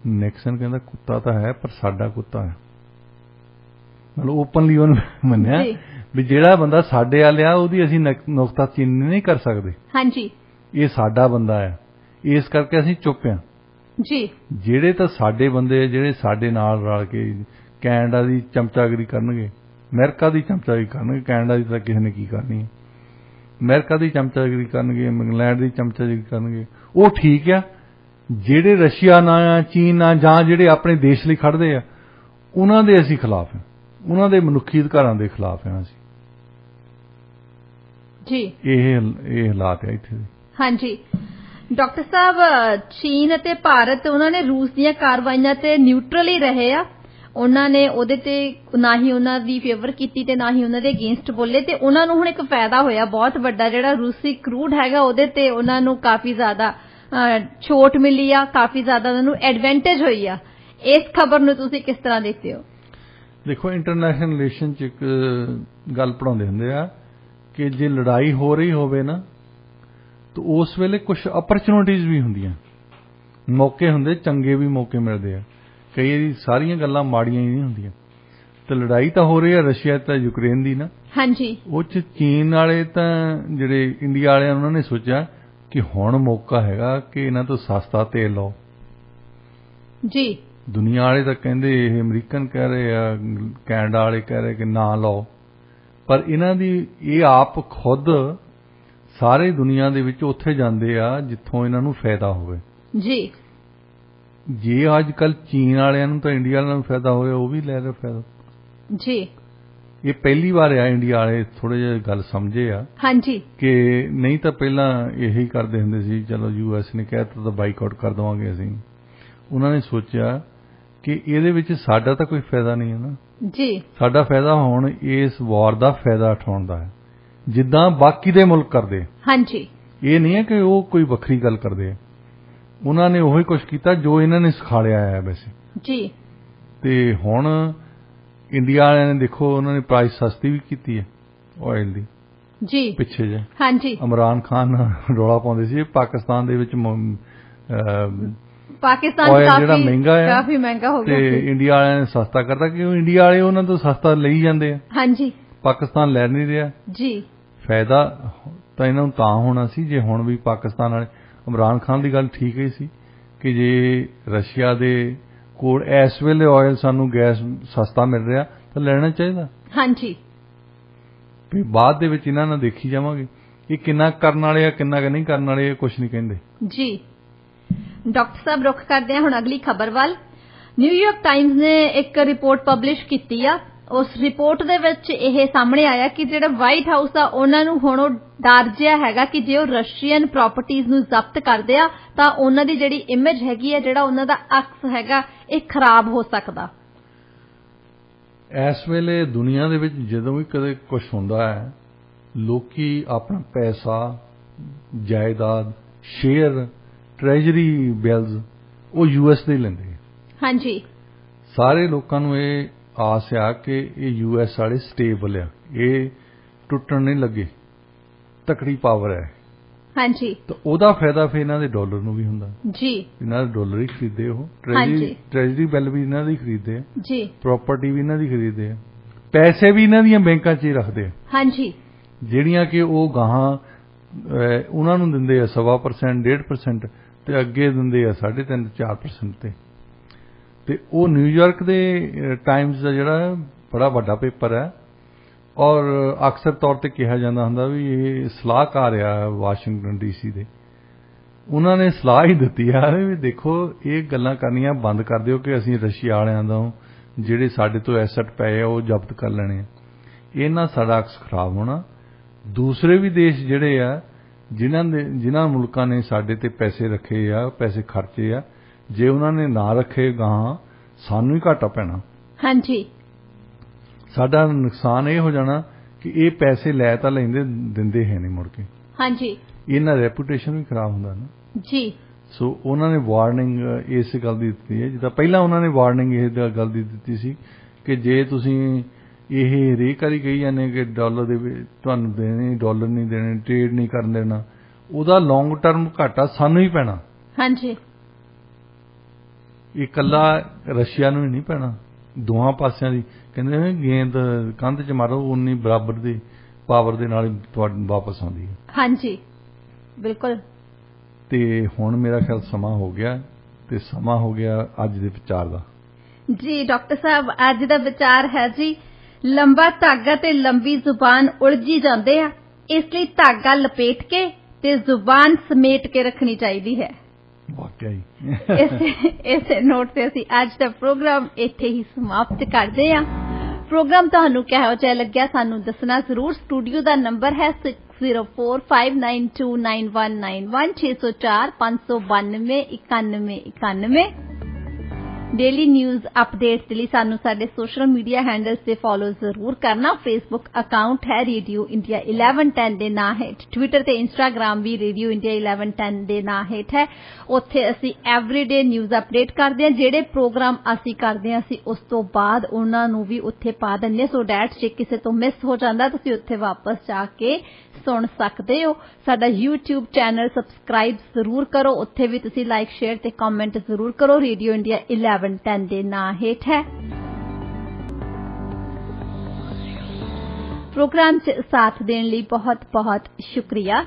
ਨਿਕਸਨ ਕਹਿੰਦਾ ਕੁੱਤਾ ਤਾਂ ਹੈ ਪਰ ਸਾਡਾ ਕੁੱਤਾ ਹੈ। ਮਤਲਬ ਓਪਨਲੀ ਉਹਨੇ ਮੰਨਿਆ ਵੀ ਜਿਹੜਾ ਬੰਦਾ ਸਾਡੇ ਵਾਲ ਆ ਉਹਦੀ ਅਸੀਂ ਨੁਕਤਾਚੀਨੀ ਨਹੀਂ ਕਰ ਸਕਦੇ। ਹਾਂਜੀ, ਇਹ ਸਾਡਾ ਬੰਦਾ ਆ, ਇਸ ਕਰਕੇ ਅਸੀਂ ਚੁੱਪ ਆ ਜੀ। ਜਿਹੜੇ ਤਾਂ ਸਾਡੇ ਬੰਦੇ, ਜਿਹੜੇ ਸਾਡੇ ਨਾਲ ਰਲ ਕੇ ਕੈਨੇਡਾ ਦੀ ਚਮਚਾਗਿਰੀ ਕਰਨਗੇ, ਅਮਰੀਕਾ ਦੀ ਚਮਚਾਗਿਰੀ ਕਰਨਗੇ, ਕੈਨੇਡਾ ਦੀ ਤਾਂ ਕਿਸੇ ਨੇ ਕੀ ਕਰਨੀ ਹੈ, ਅਮਰੀਕਾ ਦੀ ਚਮਚਾਗਿਰੀ ਕਰਨਗੇ, ਇੰਗਲੈਂਡ ਦੀ ਚਮਚਾਗਿਰੀ ਕਰਨਗੇ, ਉਹ ਠੀਕ ਆ। ਜਿਹੜੇ ਰਸ਼ੀਆ ਨਾਲ, ਚੀਨ ਨਾਲ, ਜਾਂ ਜਿਹੜੇ ਆਪਣੇ ਦੇਸ਼ ਲਈ ਖੜਦੇ ਆ, ਉਹਨਾਂ ਦੇ ਅਸੀਂ ਖਿਲਾਫ ਹਾਂ, ਉਹਨਾਂ ਦੇ ਮਨੁੱਖੀ ਅਧਿਕਾਰਾਂ ਦੇ ਖਿਲਾਫ ਹਾਂ ਅਸੀਂ ਜੀ ਇਹ ਹਾਲਾਤ ਹੈ ਇੱਥੇ। ਹਾਂਜੀ ਡਾਕਟਰ ਸਾਹਿਬ, ਚੀਨ ਅਤੇ ਭਾਰਤ ਉਹਨਾਂ ਨੇ ਰੂਸ ਦੀਆਂ ਕਾਰਵਾਈਆਂ ਤੇ ਨਿਊਟਰਲ ਹੀ ਰਹੇ ਆ। ਉਹਨਾਂ ਨੇ ਉਹਦੇ ਤੇ ਨਾ ਹੀ ਉਹਨਾਂ ਦੀ ਫੇਵਰ ਕੀਤੀ ਤੇ ਨਾ ਹੀ ਉਹਨਾਂ ਦੇ ਅਗੇਂਸਟ ਬੋਲੇ, ਤੇ ਉਹਨਾਂ ਨੂੰ ਹੁਣ ਇੱਕ ਫਾਇਦਾ ਹੋਇਆ ਬਹੁਤ ਵੱਡਾ, ਜਿਹੜਾ ਰੂਸੀ ਕਰੂਡ ਹੈਗਾ ਉਹਦੇ ਤੇ ਉਹਨਾਂ ਨੂੰ ਕਾਫੀ ਜ਼ਿਆਦਾ ਛੋਟ ਮਿਲੀ ਆ, ਕਾਫੀ ਜ਼ਿਆਦਾ ਉਹਨਾਂ ਨੂੰ ਐਡਵਾਂਟੇਜ ਹੋਈ ਆ। ਇਸ ਖਬਰ ਨੂੰ ਤੁਸੀਂ ਕਿਸ ਤਰ੍ਹਾਂ ਦੇਖਦੇ ਹੋ? ਦੇਖੋ, ਇੰਟਰਨੈਸ਼ਨਲ ਰਿਲੇਸ਼ਨ ਚ ਇੱਕ ਗੱਲ ਪੜਾਉਂਦੇ ਹੁੰਦੇ ਆ ਕਿ ਜੇ ਲੜਾਈ ਹੋ ਰਹੀ ਹੋਵੇ ਨਾ ਤਾਂ ਉਸ ਵੇਲੇ ਕੁਝ ਅਪਰਚੁਨਿਟੀਜ਼ ਵੀ ਹੁੰਦੀਆਂ, ਮੌਕੇ ਹੁੰਦੇ, ਚੰਗੇ ਵੀ ਮੌਕੇ ਮਿਲਦੇ ਆ। ਕਈ ਸਾਰੀਆਂ ਗੱਲਾਂ ਮਾੜੀਆਂ ਹੀ ਨਹੀਂ ਹੁੰਦੀਆਂ। ਤੇ ਲੜਾਈ ਤਾਂ ਹੋ ਰਹੀ ਹੈ ਰਸ਼ੀਆ ਤੇ ਯੂਕਰੇਨ ਦੀ ਨਾ। ਹਾਂਜੀ। ਉਹ ਚ ਚੀਨ ਵਾਲੇ ਤਾਂ ਜਿਹੜੇ ਇੰਡੀਆ ਵਾਲਿਆਂ ਉਹਨਾਂ ਨੇ ਸੋਚਿਆ ਕਿ ਹੁਣ ਮੌਕਾ ਹੈਗਾ ਕਿ ਇਹਨਾਂ ਤੋਂ ਸਸਤਾ ਤੇਲ ਲਓ ਜੀ। ਦੁਨੀਆ ਵਾਲੇ ਤਾਂ ਕਹਿੰਦੇ, ਇਹ ਅਮਰੀਕਨ ਕਹਿ ਰਹੇ ਆ, ਕੈਨੇਡਾ ਵਾਲੇ ਕਹਿ ਰਹੇ ਕਿ ਨਾ ਲਓ, ਪਰ ਇਹਨਾਂ ਦੀ ਇਹ ਆਪ ਖੁਦ ਸਾਰੇ ਦੁਨੀਆ ਦੇ ਵਿੱਚ ਉੱਥੇ ਜਾਂਦੇ ਆ ਜਿੱਥੋਂ ਇਹਨਾਂ ਨੂੰ ਫਾਇਦਾ ਹੋਵੇ ਜੀ। ਜੇ ਅੱਜ ਕੱਲ ਚੀਨ ਵਾਲਿਆਂ ਨੂੰ ਤਾਂ ਇੰਡੀਆ ਵਾਲਿਆਂ ਨੂੰ ਫਾਇਦਾ ਹੋਇਆ, ਉਹ ਵੀ ਲੈ ਰਹੇ ਫਾਇਦਾ ਜੀ। ਇਹ ਪਹਿਲੀ ਵਾਰ ਆ ਇੰਡੀਆ ਵਾਲੇ ਥੋੜੇ ਜਿਹੇ ਗੱਲ ਸਮਝੇ ਆ। ਹਾਂਜੀ। ਕਿ ਨਹੀਂ ਤਾਂ ਪਹਿਲਾਂ ਇਹੀ ਕਰਦੇ ਹੁੰਦੇ ਸੀ, ਚਲੋ ਯੂਐਸ ਨੇ ਕਹਿਤਾ ਤਾਂ ਬਾਈਕਾਟ ਕਰ ਦੇਵਾਂਗੇ ਅਸੀਂ। ਉਹਨਾਂ ਨੇ ਸੋਚਿਆ ਕਿ ਇਹਦੇ ਵਿੱਚ ਸਾਡਾ ਤਾਂ ਕੋਈ ਫਾਇਦਾ ਨਹੀਂ ਹੈ ਨਾ ਜੀ। ਸਾਡਾ ਫਾਇਦਾ ਹੁਣ ਇਸ ਵਾਰ ਦਾ ਫਾਇਦਾ ਉਠਾਉਣ ਦਾ ਹੈ, ਜਿੱਦਾਂ ਬਾਕੀ ਦੇ ਮੁਲਕ ਕਰਦੇ। ਹਾਂਜੀ। ਇਹ ਨਹੀਂ ਹੈ ਕਿ ਉਹ ਕੋਈ ਵੱਖਰੀ ਗੱਲ ਕਰਦੇ ਆ। ਉਹਨਾਂ ਨੇ ਉਹੀ ਕੁਝ ਕੀਤਾ ਜੋ ਇਹਨਾਂ ਨੇ ਸਿਖਾਲਿਆ ਹੈ ਵੈਸੇ ਜੀ। ਤੇ ਹੁਣ ਇੰਡੀਆ ਵਾਲਿਆਂ ਨੇ ਦੇਖੋ, ਉਹਨਾਂ ਨੇ ਪ੍ਰਾਈਸ ਸਸਤੀ ਵੀ ਕੀਤੀ ਹੈ ਆਇਲ ਦੀ ਜੀ ਪਿੱਛੇ ਜੇ। ਹਾਂਜੀ। ਇਮਰਾਨ ਖਾਨ ਰੌਲਾ ਪਾਉਂਦੇ ਸੀ ਪਾਕਿਸਤਾਨ ਦੇ ਵਿੱਚ ਪਾਕਿਸਤਾਨ ਜਿਹੜਾ ਮਹਿੰਗਾ ਹੈ, ਕਾਫੀ ਮਹਿੰਗਾ ਹੋ ਗਿਆ, ਤੇ ਇੰਡੀਆ ਵਾਲਿਆਂ ਨੇ ਸਸਤਾ ਕਰਤਾ ਕਿ ਇੰਡੀਆ ਵਾਲੇ ਉਹਨਾਂ ਤੋਂ ਸਸਤਾ ਲਈ ਜਾਂਦੇ ਆ। ਹਾਂਜੀ। ਪਾਕਿਸਤਾਨ ਲੈ ਨਹੀਂ ਰਿਹਾ ਜੀ। ਫਾਇਦਾ ਤਾਂ ਇਹਨਾਂ ਨੂੰ ਤਾਂ ਹੋਣਾ ਸੀ ਜੇ ਹੁਣ ਵੀ ਪਾਕਿਸਤਾਨ ਵਾਲੇ, ਇਮਰਾਨ ਖਾਨ ਦੀ ਗੱਲ ਠੀਕ ਹੀ ਸੀ ਕਿ ਜੇ ਰਸ਼ੀਆ ਦੇ ਕੋਲ ਇਸ ਵੇਲੇ ਆਇਲ ਸਾਨੂੰ ਗੈਸ ਸਸਤਾ ਮਿਲ ਰਿਹਾ ਤਾਂ ਲੈਣਾ ਚਾਹੀਦਾ। ਹਾਂਜੀ। ਵੀ ਬਾਅਦ ਦੇ ਵਿੱਚ ਇਹਨਾਂ ਨਾਲ ਦੇਖੀ ਜਾਵਾਂਗੇ ਇਹ ਕਿੰਨਾ ਕਰਨ ਵਾਲੇ ਆ, ਕਿੰਨਾ ਨਹੀਂ ਕਰਨ ਵਾਲੇ, ਕੁਝ ਨਹੀਂ ਕਹਿੰਦੇ ਜੀ। ਡਾਕਟਰ ਸਾਹਿਬ, ਰੁੱਖ ਕਰਦੇ ਹਾਂ ਹੁਣ ਅਗਲੀ ਖਬਰ ਵੱਲ। ਨਿਊਯਾਰਕ ਟਾਈਮਜ਼ ਨੇ ਇੱਕ ਰਿਪੋਰਟ ਪਬਲਿਸ਼ ਕੀਤੀ ਆ। ਉਸ ਰਿਪੋਰਟ ਦੇ ਵਿੱਚ ਇਹ ਸਾਹਮਣੇ ਆਇਆ ਕਿ ਜਿਹੜਾ ਵਾਈਟ ਹਾਊਸ ਆ ਉਹਨਾਂ ਨੂੰ ਹੁਣ ਉਹ ਡਰ ਜਿਹਾ ਹੈਗਾ ਕਿ ਜੇ ਉਹ ਰਸ਼ੀਅਨ ਪ੍ਰਾਪਰਟੀਜ਼ ਨੂੰ ਜ਼ਬਤ ਕਰਦੇ ਆ ਤਾਂ ਉਹਨਾਂ ਦੀ ਜਿਹੜੀ ਇਮੇਜ ਹੈਗੀ ਹੈ, ਜਿਹੜਾ ਉਹਨਾਂ ਦਾ ਅਕਸ ਹੈਗਾ, ਇਹ ਖਰਾਬ ਹੋ ਸਕਦਾ। ਇਸ ਵੇਲੇ ਦੁਨੀਆ ਦੇ ਵਿੱਚ ਜਦੋਂ ਵੀ ਕਦੇ ਕੁਝ ਹੁੰਦਾ ਹੈ, ਲੋਕੀ ਆਪਣਾ ਪੈਸਾ, ਜਾਇਦਾਦ, ਸ਼ੇਅਰ, ਟ੍ਰੈਜਰੀ ਬਿਲਜ਼ ਉਹ ਯੂਐਸ ਦੇ ਲੈਂਦੇ। ਹਾਂਜੀ। ਸਾਰੇ ਲੋਕਾਂ ਨੂੰ ਇਹ ਆਸ ਆ ਕਿ ਇਹ ਯੂਐਸ ਵਾਲੇ ਸਟੇਬਲ ਆ, ਇਹ ਟੁੱਟਣ ਨਹੀਂ ਲੱਗੇ, ਤਕੜੀ ਪਾਵਰ ਹੈ। ਹਾਂਜੀ। ਤਾਂ ਉਹਦਾ ਫਾਇਦਾ ਫਿਰ ਇਹਨਾਂ ਦੇ ਡਾਲਰ ਨੂੰ ਵੀ ਹੁੰਦਾ ਜੀ। ਇਹਨਾਂ ਦੇ ਡਾਲਰ ਹੀ ਖਰੀਦੇ, ਉਹ ਟ੍ਰੈਜਰੀ ਬਿੱਲ ਵੀ ਇਹਨਾਂ ਦੇ ਖਰੀਦਦੇ ਆ ਜੀ, ਪ੍ਰਾਪਰਟੀ ਵੀ ਇਹਨਾਂ ਦੀ ਖਰੀਦਦੇ ਆ, ਪੈਸੇ ਵੀ ਇਹਨਾਂ ਦੀਆਂ ਬੈਂਕਾਂ 'ਚ ਹੀ ਰੱਖਦੇ ਆ। ਹਾਂਜੀ। ਜਿਹੜੀਆਂ ਕਿ ਉਹ ਗਾਹਾਂ ਉਹਨਾਂ ਨੂੰ ਦਿੰਦੇ ਆ 1.25%, 1.5%, ਤੇ ਅੱਗੇ ਦਿੰਦੇ ਆ 3.5%, 4% ਤੇ ਉਹ ਨਿਊਯਾਰਕ ਦੇ ਟਾਈਮਜ਼ ਦਾ ਜਿਹੜਾ ਬੜਾ ਵੱਡਾ ਪੇਪਰ ਹੈ, ਔਰ ਅਕਸਰ ਤੌਰ ਤੇ ਕਿਹਾ ਜਾਂਦਾ ਹੁੰਦਾ ਵੀ ਇਹ ਸਲਾਹਕਾਰ ਆ ਵਾਸ਼ਿੰਗਟਨ ਡੀਸੀ ਦੇ। ਉਹਨਾਂ ਨੇ ਸਲਾਹ ਹੀ ਦਿੱਤੀ ਆ ਵੀ ਦੇਖੋ ਇਹ ਗੱਲਾਂ ਕਰਨੀਆਂ ਬੰਦ ਕਰ ਦਿਓ ਕਿ ਅਸੀਂ ਰਸ਼ੀਆ ਵਾਲਿਆਂ ਤੋਂ ਜਿਹੜੇ ਸਾਡੇ ਤੋਂ ਐਸਟ ਪਏ ਆ ਉਹ ਜ਼ਬਤ ਕਰ ਲੈਣੇ, ਇਹਨਾਂ ਸਾਡਾ ਅਕਸ ਖਰਾਬ ਹੋਣਾ। ਦੂਸਰੇ ਵੀ ਦੇਸ਼ ਜਿਹੜੇ ਆ ਜਿਨ੍ਹਾਂ ਮੁਲਕਾਂ ਨੇ ਸਾਡੇ ਤੇ ਪੈਸੇ ਰੱਖੇ ਆ, ਪੈਸੇ ਖਰਚੇ ਆ, ਜੇ ਉਹਨਾਂ ਨੇ ਨਾ ਰੱਖੇ ਗਾਹਾਂ ਸਾਨੂੰ ਹੀ ਘਾਟਾ ਪੈਣਾ। ਹਾਂਜੀ। ਸਾਡਾ ਨੁਕਸਾਨ ਇਹ ਹੋ ਜਾਣਾ ਕਿ ਇਹ ਪੈਸੇ ਲੈ ਤਾਂ ਲੈਂਦੇ, ਦਿੰਦੇ ਹੈ ਨਹੀਂ ਮੁੜ ਕੇ। ਹਾਂਜੀ। ਇਹਨਾਂ ਦਾ ਰੈਪੂਟੇਸ਼ਨ ਵੀ ਖਰਾਬ ਹੁੰਦਾ ਨਾ ਜੀ। ਸੋ ਉਹਨਾਂ ਨੇ ਵਾਰਨਿੰਗ ਇਸ ਗੱਲ ਦੀ ਦਿੱਤੀ ਹੈ, ਜਿੱਦਾਂ ਪਹਿਲਾਂ ਉਹਨਾਂ ਨੇ ਵਾਰਨਿੰਗ ਇਹ ਗੱਲ ਦੀ ਦਿੱਤੀ ਸੀ ਕਿ ਜੇ ਤੁਸੀਂ ਇਹ ਹਰੇਕ ਵਾਰੀ ਕਹੀ ਜਾਂਦੇ ਕਿ ਡਾਲਰ ਦੇ ਤੁਹਾਨੂੰ ਦੇਣੇ, ਡਾਲਰ ਨਹੀਂ ਦੇਣੇ, ਟ੍ਰੇਡ ਨਹੀਂ ਕਰਨ ਦੇਣਾ, ਉਹਦਾ ਲੌਂਗ ਟਰਮ ਘਾਟਾ ਸਾਨੂੰ ਹੀ ਪੈਣਾ। ਹਾਂਜੀ। ਇਹ ਇਕੱਲਾ ਰਸ਼ੀਆ ਨੂੰ ਹੀ ਨਹੀਂ ਪੈਣਾ, ਦੋਹਾਂ ਪਾਸਿਆਂ ਦੀ। ਕਹਿੰਦੇ ਗੇਂਦ ਕੰਧ 'ਚ ਮਾਰੋ, ਉਨੀ ਬਰਾਬਰ ਦੀ ਪਾਵਰ ਦੇ ਨਾਲ ਤੁਹਾਨੂੰ ਵਾਪਸ ਆਉਂਦੀ ਹੈ। ਹਾਂਜੀ, ਬਿਲਕੁਲ। ਤੇ ਹੁਣ ਮੇਰਾ ਖਿਆਲ ਸਮਾਂ ਹੋ ਗਿਆ, ਤੇ ਸਮਾਂ ਹੋ ਗਿਆ ਅੱਜ ਦੇ ਵਿਚਾਰ ਦਾ ਜੀ। ਡਾਕਟਰ ਸਾਹਿਬ, ਅੱਜ ਦਾ ਵਿਚਾਰ ਹੈ ਜੀ, ਲੰਬਾ ਧਾਗਾ ਤੇ ਲੰਬੀ ਜ਼ੁਬਾਨ ਉਲਝੀ ਜਾਂਦੇ ਆ, ਇਸ ਲਈ ਧਾਗਾ ਲਪੇਟ ਕੇ ਤੇ ਜ਼ੁਬਾਨ ਸਮੇਟ ਕੇ ਰੱਖਣੀ ਚਾਹੀਦੀ ਹੈ। ਵਾਕਿਆ ਹੀ। ਇਸੇ ਨੋਟ ਤੇ ਅਸੀਂ ਅੱਜ ਦਾ ਪ੍ਰੋਗਰਾਮ ਇੱਥੇ ਹੀ ਸਮਾਪਤ ਕਰਦੇ ਹਾਂ। ਪ੍ਰੋਗਰਾਮ ਤੁਹਾਨੂੰ ਕਿਹੋ ਜਿਹਾ ਲੱਗਿਆ ਸਾਨੂੰ ਦੱਸਣਾ ਜ਼ਰੂਰ। ਸਟੂਡੀਓ ਦਾ ਨੰਬਰ ਹੈ 6045929191 604 592 9191 ਡੇਲੀ ਨਿਊਜ਼ ਅਪਡੇਟਸ ਦੇ ਲਈ ਸਾਨੂੰ ਸਾਡੇ ਸੋਸ਼ਲ ਮੀਡੀਆ ਹੈਂਡਲਸ ਤੇ ਫੋਲੋ ਜ਼ਰੂਰ ਕਰਨਾ। ਫੇਸਬੁੱਕ ਅਕਾਊਂਟ ਹੈ ਰੇਡੀਓ ਇੰਡੀਆ 1110 ਦੇ ਨਾਂ ਹੇਠ, ਟਵਿੱਟਰ ਤੇ ਇੰਸਟਾਗ੍ਰਾਮ ਵੀ ਰੇਡੀਓ ਇੰਡੀਆ 1110 ਦੇ ਨਾਂ ਹੇਠ ਹੈ। ਉੱਥੇ ਅਸੀਂ ਐਵਰੀਡੇ ਨਿਊਜ਼ ਅਪਡੇਟ ਕਰਦੇ ਹਾਂ। ਜਿਹੜੇ ਪ੍ਰੋਗਰਾਮ ਅਸੀਂ ਕਰਦੇ ਹਾਂ ਅਸੀਂ ਉਸ ਤੋਂ ਬਾਅਦ ਉਹਨਾਂ ਨੂੰ ਵੀ ਉੱਥੇ ਪਾ ਦਿੰਦੇ, ਸੋ ਡੈਟ ਜੇ ਕਿਸੇ ਤੋਂ ਮਿਸ ਹੋ ਜਾਂਦਾ ਤੁਸੀਂ ਉੱਥੇ ਵਾਪਸ ਜਾ ਕੇ ਸੁਣ ਸਕਦੇ ਹੋ। ਸਾਡਾ YouTube ਚੈਨਲ ਸਬਸਕ੍ਰਾਈਬ ਜ਼ਰੂਰ ਕਰੋ, ਉੱਥੇ ਵੀ ਤੁਸੀਂ ਲਾਈਕ, ਸ਼ੇਅਰ ਤੇ ਕਮੈਂਟ ਜ਼ਰੂਰ ਕਰੋ। ਰੇਡੀਓ ਇੰਡੀਆ 1110 ਦੇ ਨਾਂ ਹੇਠ ਹੈ। ਪ੍ਰੋਗਰਾਮ 'ਚ ਸਾਥ ਦੇਣ ਲਈ ਬਹੁਤ ਬਹੁਤ ਸ਼ੁਕਰੀਆ।